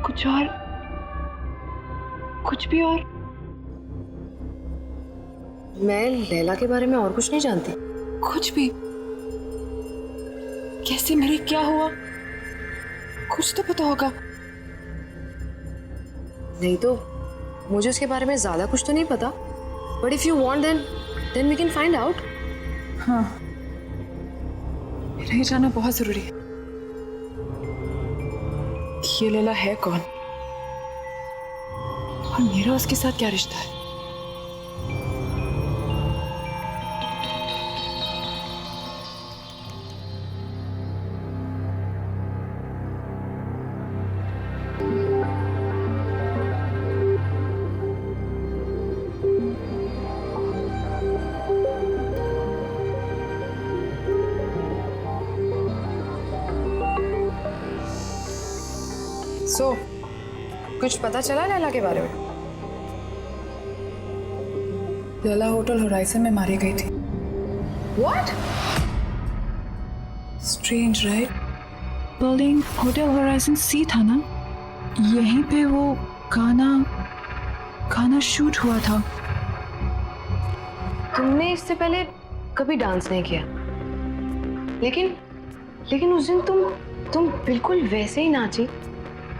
कुछ और, कुछ भी और? मैं लैला के बारे में और कुछ नहीं जानती। कुछ भी? कैसे मरी, क्या हुआ? कुछ तो पता होगा। नहीं तो मुझे उसके बारे में ज्यादा कुछ तो नहीं पता, but if you want then we can find out. हाँ, मेरा ये जानना बहुत जरूरी है। ये लैला है कौन और मेरा उसके साथ क्या रिश्ता है? सो कुछ पता चला लैला के बारे में? लैला होटल होराइजन में मारी गई थी। What? Strange right? Building hotel Horizon सी था ना, यहीं पे वो गाना शूट हुआ था। तुमने इससे पहले कभी डांस नहीं किया, लेकिन उस दिन तुम बिल्कुल वैसे ही नाची।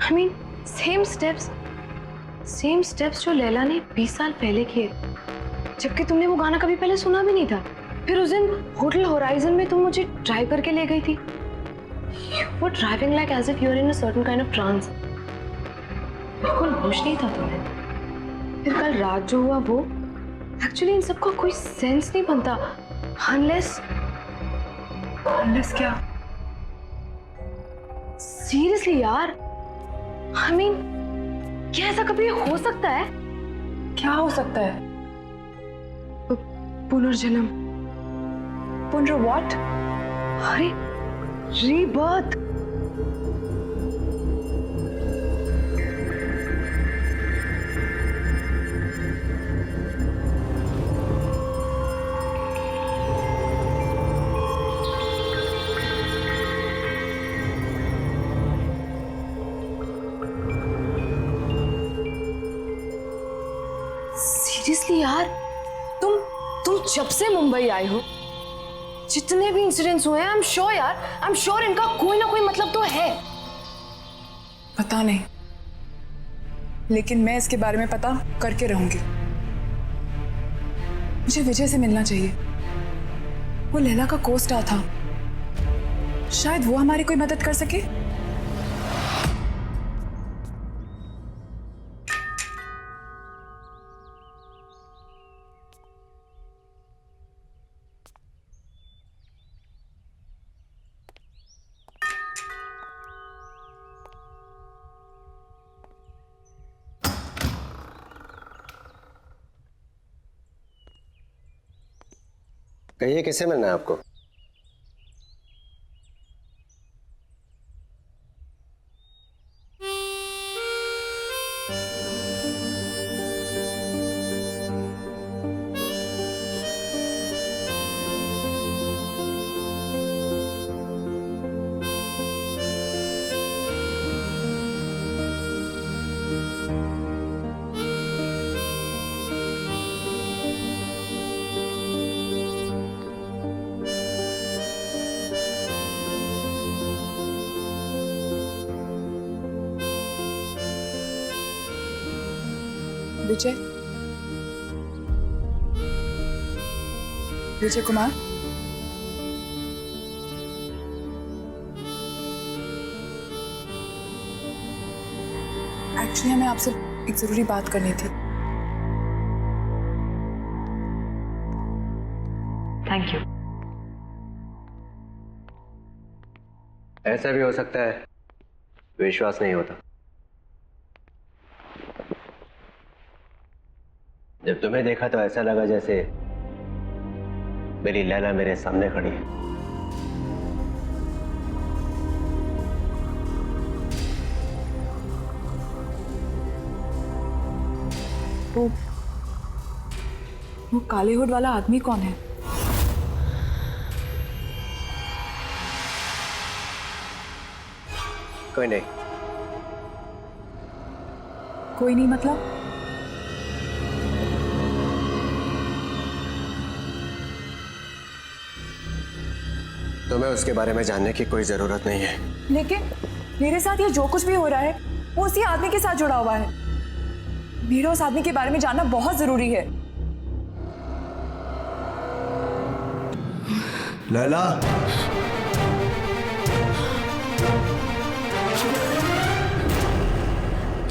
I mean, सेम स्टेप्स जो लैला ने 20 साल पहले किए, जबकि तुमने वो गाना कभी पहले सुना भी नहीं था। फिर उस दिन होटल होराइजन में तुम मुझे ड्राइव करके ले गई थी। You were driving like as if you were in a certain kind of trance. बिल्कुल होश नहीं था तुम्हें। फिर कल रात जो हुआ वो, एक्चुअली इन सबका कोई सेंस नहीं बनता unless क्या? सीरियसली यार, I mean, क्या ऐसा कभी हो सकता है? क्या हो सकता है? पुनर्जन्म। पुनर व्हाट? अरे रीबर्थ। सीरियसली यार, तुम जब से मुंबई आए हो, जितने भी इंसिडेंट्स हुए हैं, आई एम श्योर इनका कोई ना कोई मतलब तो है। पता नहीं, लेकिन मैं इसके बारे में पता करके रहूंगी। मुझे विजय से मिलना चाहिए। वो लैला का को-स्टार था, शायद वो हमारी कोई मदद कर सके। कहिए, किससे मिलना है आपको? विजय कुमार, एक्चुअली हमें आपसे एक जरूरी बात करनी थी। Thank you. ऐसा भी हो सकता है, विश्वास नहीं होता। जब तुम्हें देखा तो ऐसा लगा जैसे मेरी लैला मेरे सामने खड़ी है। वो काले हुड वाला आदमी कौन है? कोई नहीं। कोई नहीं मतलब? तुम्हें उसके बारे में जानने की कोई जरूरत नहीं है। लेकिन मेरे साथ ये जो कुछ भी हो रहा है वो उसी आदमी के साथ जुड़ा हुआ है। मेरा उस आदमी के बारे में जानना बहुत जरूरी है। लैला,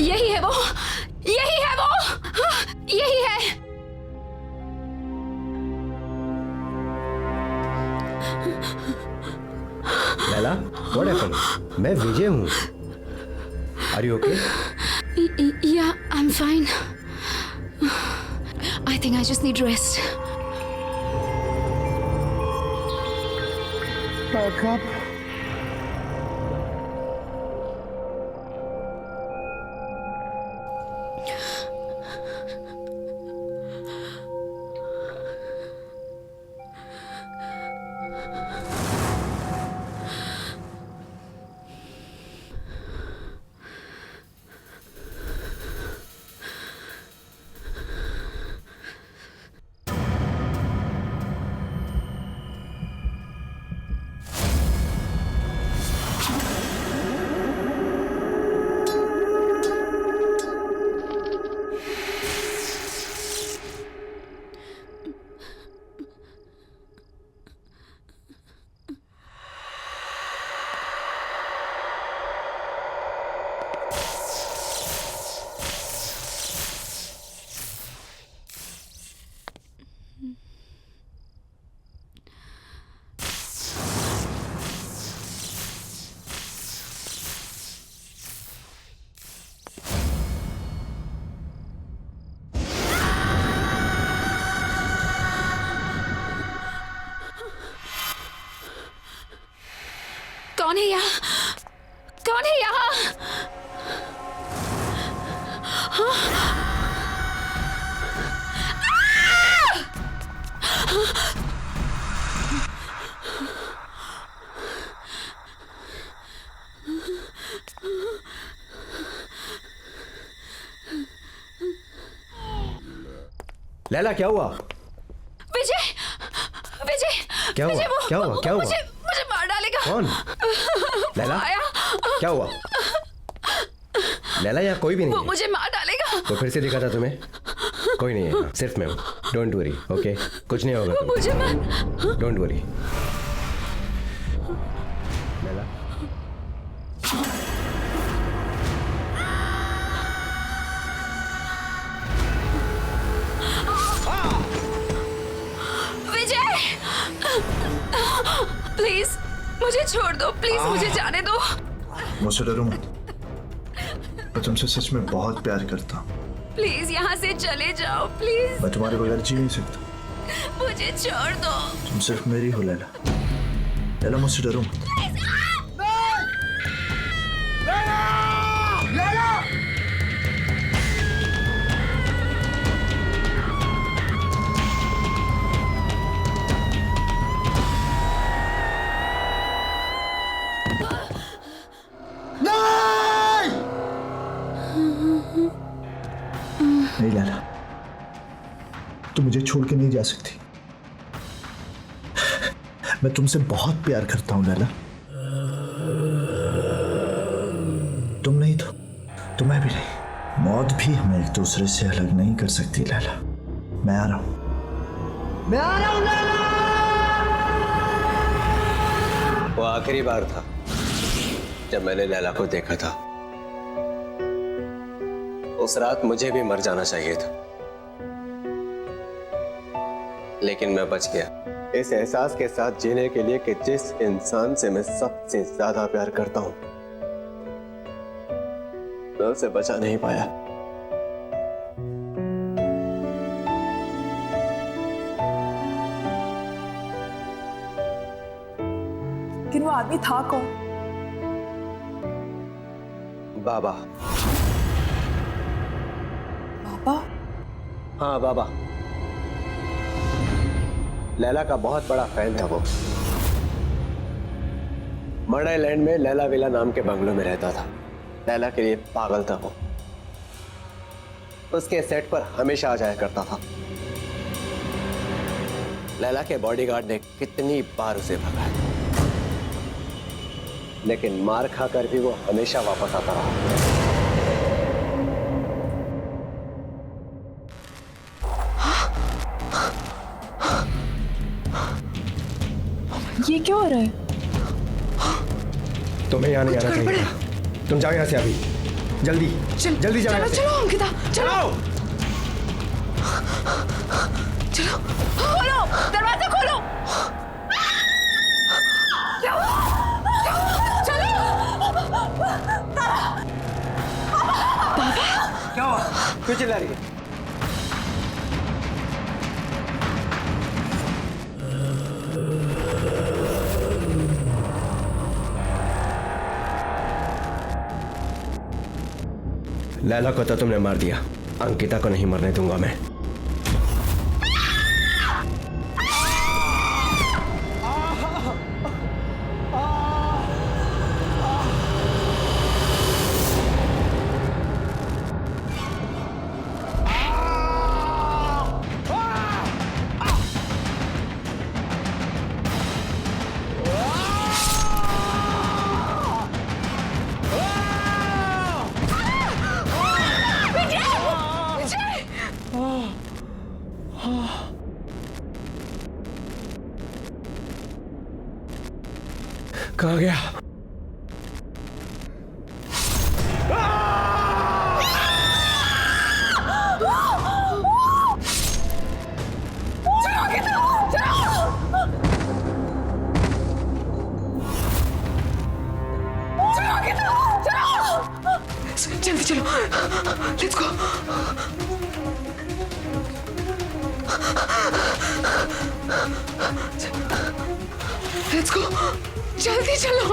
यही है वो, यही है वो, यही है। Laila, what happened? मैं विजय हूँ। Are you okay? Yeah, I'm fine. I think I just need rest. Back up. कौन है यहाँ? कौन है यहाँ? लैला, क्या हुआ? विजय, विजय, क्या हुआ? विजय, क्या हुआ? क्या हुआ? मुझे मार डालेगा। कौन? लैला, आया। क्या हुआ? लैला, यहाँ कोई भी नहीं वो है। मुझे मार डालेगा। तो फिर से दिखा था तुम्हें? कोई नहीं है, सिर्फ मैं हूँ। Don't worry, okay? कुछ नहीं होगा वो तुम्हें। मुझे मार। Don't worry. Laila, Vijay, please मुझे छोड़ दो, प्लीज मुझे जाने दो। मुझसे डरो मत, मैं तुमसे सच में बहुत प्यार करता हूँ। प्लीज यहाँ से चले जाओ, प्लीज। मैं तुम्हारे बगैर जी नहीं सकता। मुझे छोड़ दो। तुम सिर्फ मेरी हो लैला। लैला, मुझसे डरो मत। नहीं लैला, तुम मुझे छोड़ के नहीं जा सकती। मैं तुमसे बहुत प्यार करता हूं लैला। तुम नहीं तो मैं भी नहीं। मौत भी हमें एक दूसरे से अलग नहीं कर सकती लैला। मैं आ रहा हूं। मैं आ रहा हूं लैला। वो आखिरी बार था जब मैंने लैला को देखा था। उस रात मुझे भी मर जाना चाहिए था, लेकिन मैं बच गया इस एहसास के साथ जीने के लिए कि जिस इंसान से मैं सबसे ज्यादा प्यार करता हूं, मैं उसे बचा नहीं पाया। लेकिन वो आदमी था कौन? बाबा। बाबा? हाँ बाबा। लैला का बहुत बड़ा फैन था वो। मर्ड आइलैंड में लैला विला नाम के बंगलों में रहता था। लैला के लिए पागल था वो। उसके सेट पर हमेशा आ जाया करता था। लैला के बॉडीगार्ड ने कितनी बार उसे भगाया, लेकिन मार खाकर भी वो हमेशा वापस आता रहा। ये क्या हो रहा है? तुम्हें यहाँ नहीं आना चाहिए। तुम जाओ यहाँ से अभी, जल्दी जल्दी जाओ यहाँ से। चलो अंकिता, चलो चलो, खोलो दरवाजा, खोलो। क्या हुआ? चलो क्या हुआ? क्यों चिल्ला रही है? लैला को तो तुमने मार दिया, अंकिता को नहीं मरने दूंगा मैं। कहाँ गया? जल्दी चलो, लेट्स गो। लेट्स गो, जल्दी चलो।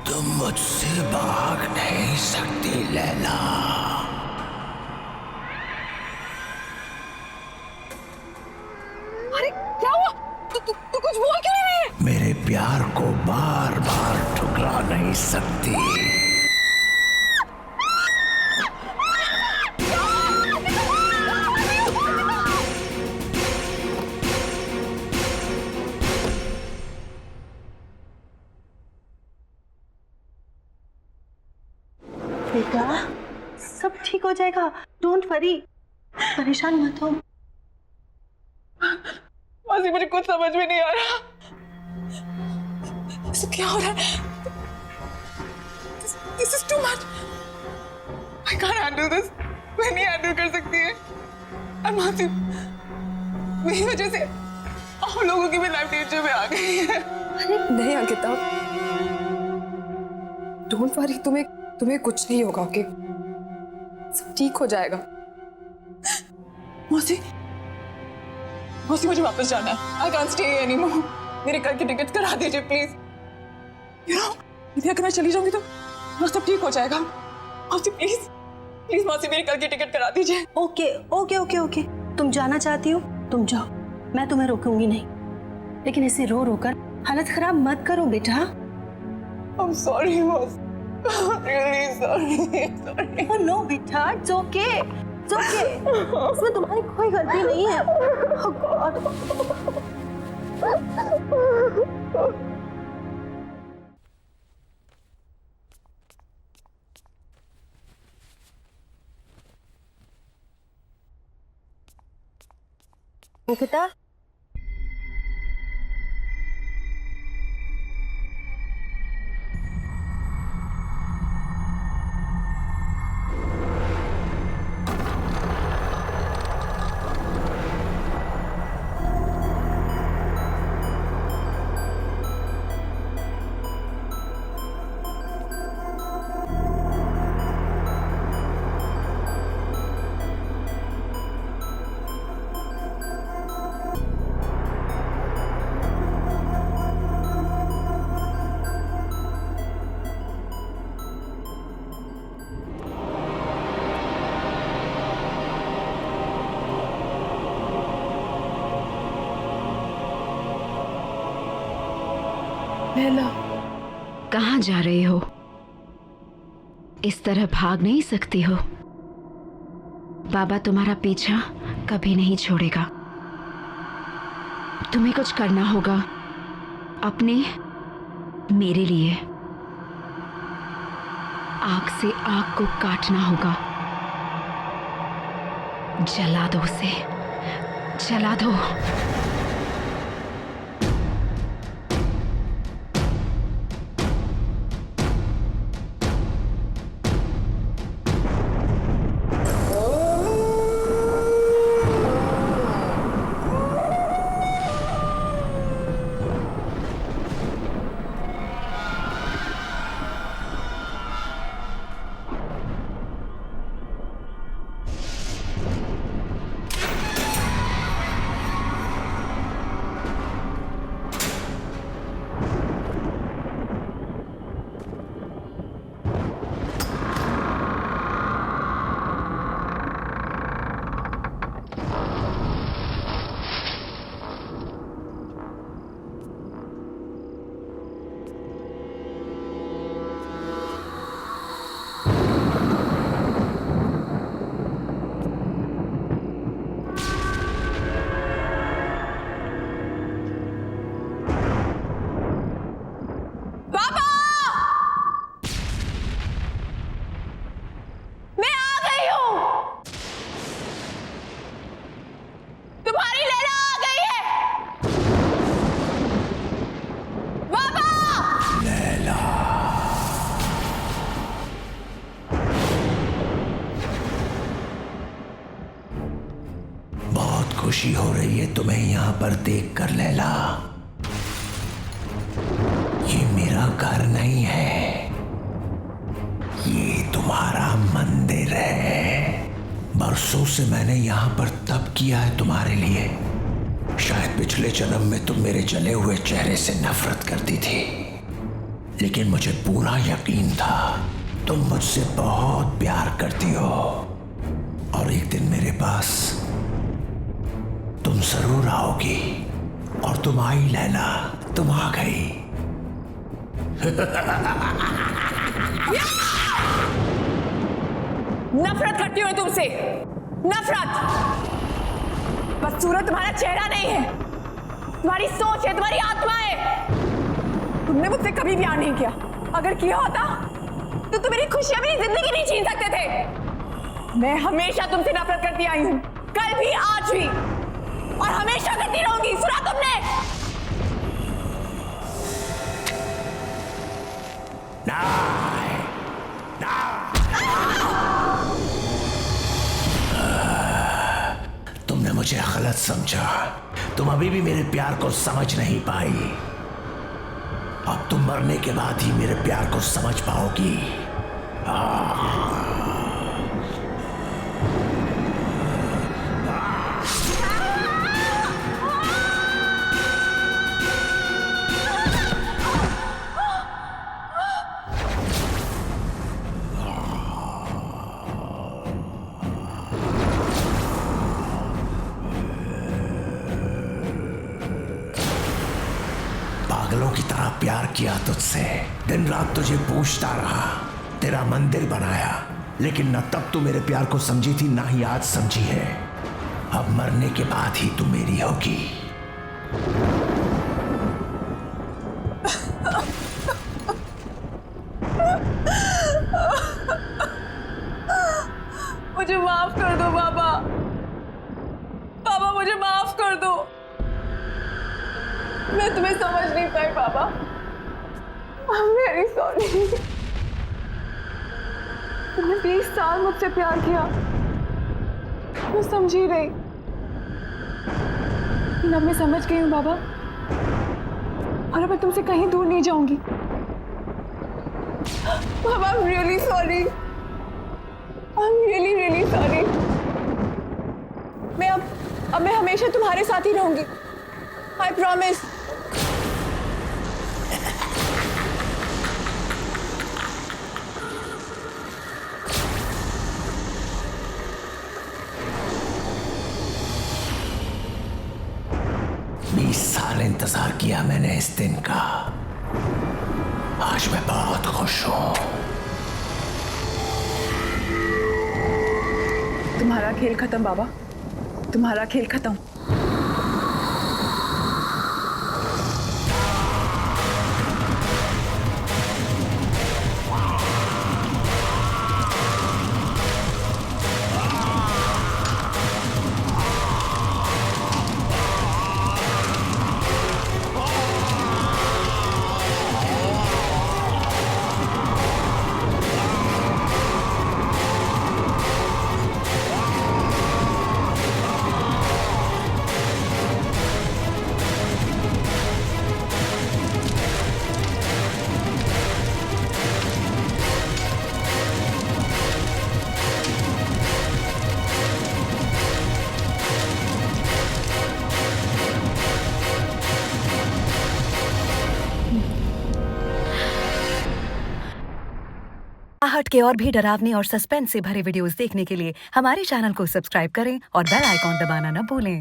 तुम मुझसे भाग नहीं सकती लैला। अरे क्या हुआ? तू कुछ बोल क्यों नहीं रही है? मेरे प्यार को बार बार ठुकरा नहीं सकती। बेटा सब ठीक हो जाएगा, डोंट वरी, परेशान मत हो। मासी मुझे कुछ समझ में नहीं आ रहा। सब क्या हो रहा है? This is too much. I can't handle this. मैं नहीं हैंडल कर सकती है। और मासी मेरी वजह से आप लोगों की भी लाइफ डेंजर में आ गई है। नहीं अंकिता, डोंट वरी, तुम्हें कुछ नहीं होगा, ओके? सब ठीक हो जाएगा। मौसी मुझे वापस जाना है। I can't stay here anymore. मेरे कल की टिकट करा दीजिए प्लीज। यू नो, अगर मैं चली जाऊंगी तो सब ठीक हो जाएगा। मौसी प्लीज मौसी मेरी कल की टिकट करा दीजिए। ओके, तुम जाना चाहती हो तुम जाओ, मैं तुम्हें रोकूंगी नहीं, लेकिन इसे रो रो कर हालत खराब मत करो बेटा। I'm sorry मौसी, really sorry. Oh no बेटा, it's okay. इसमें तुम्हारी कोई गलती नहीं है। Oh God. अंकिता, लैला, कहाँ जा रही हो? इस तरह भाग नहीं सकती हो। बाबा तुम्हारा पीछा कभी नहीं छोड़ेगा। तुम्हें कुछ करना होगा अपने, मेरे लिए। आग से आग को काटना होगा। जला दो उसे, जला दो। खुशी हो रही है तुम्हें यहाँ पर देखकर लैला। ये मेरा घर नहीं है, ये तुम्हारा मंदिर है। बरसों से मैंने यहाँ पर तप किया है तुम्हारे लिए। शायद पिछले जन्म में तुम मेरे जले हुए चेहरे से नफरत करती थी, लेकिन मुझे पूरा यकीन था तुम मुझसे बहुत प्यार करती हो। और एक दिन मेरे पास तुम जरूर आओगी। और तुम आई लैला, तुम आ गई। नफरत करती हूँ तुमसे, नफरत। बस सूरत तुम्हारा चेहरा नहीं है, तुम्हारी सोच है, तुम्हारी आत्मा है। तुमने मुझसे कभी प्यार नहीं किया। अगर किया होता तो तुम मेरी खुशियां, मेरी जिंदगी नहीं छीन सकते थे। मैं हमेशा तुमसे नफरत करती आई हूं, कल भी, आज भी, और हमेशा करती रहूंगी। सुना तुमने? तुमने मुझे गलत समझा। तुम अभी भी मेरे प्यार को समझ नहीं पाई। अब तुम मरने के बाद ही मेरे प्यार को समझ पाओगी। पागलों की तरह प्यार किया तुझसे, दिन रात तुझे पूछता रहा, तेरा मंदिर बनाया, लेकिन न तब तू मेरे प्यार को समझी थी, ना ही आज समझी है। अब मरने के बाद ही तू मेरी होगी। मुझे माफ कर दो बाबा। बाबा मुझे माफ कर दो। Very sorry. तुमने 20 साल मुझसे प्यार किया, मैं समझी रही, लेकिन अब मैं समझ गई हूँ बाबा, और अब मैं तुमसे कहीं दूर नहीं जाऊंगी। बाबा, I'm really sorry. I'm really, really sorry. अब मैं हमेशा तुम्हारे साथ ही रहूंगी। I promise. साल इंतजार किया मैंने इस दिन का। आज मैं बहुत खुश हूं। तुम्हारा खेल खत्म बाबा, तुम्हारा खेल खत्म। आहट के और भी डरावने और सस्पेंस से भरे वीडियोस देखने के लिए हमारे चैनल को सब्सक्राइब करें और बेल आइकॉन दबाना न भूलें।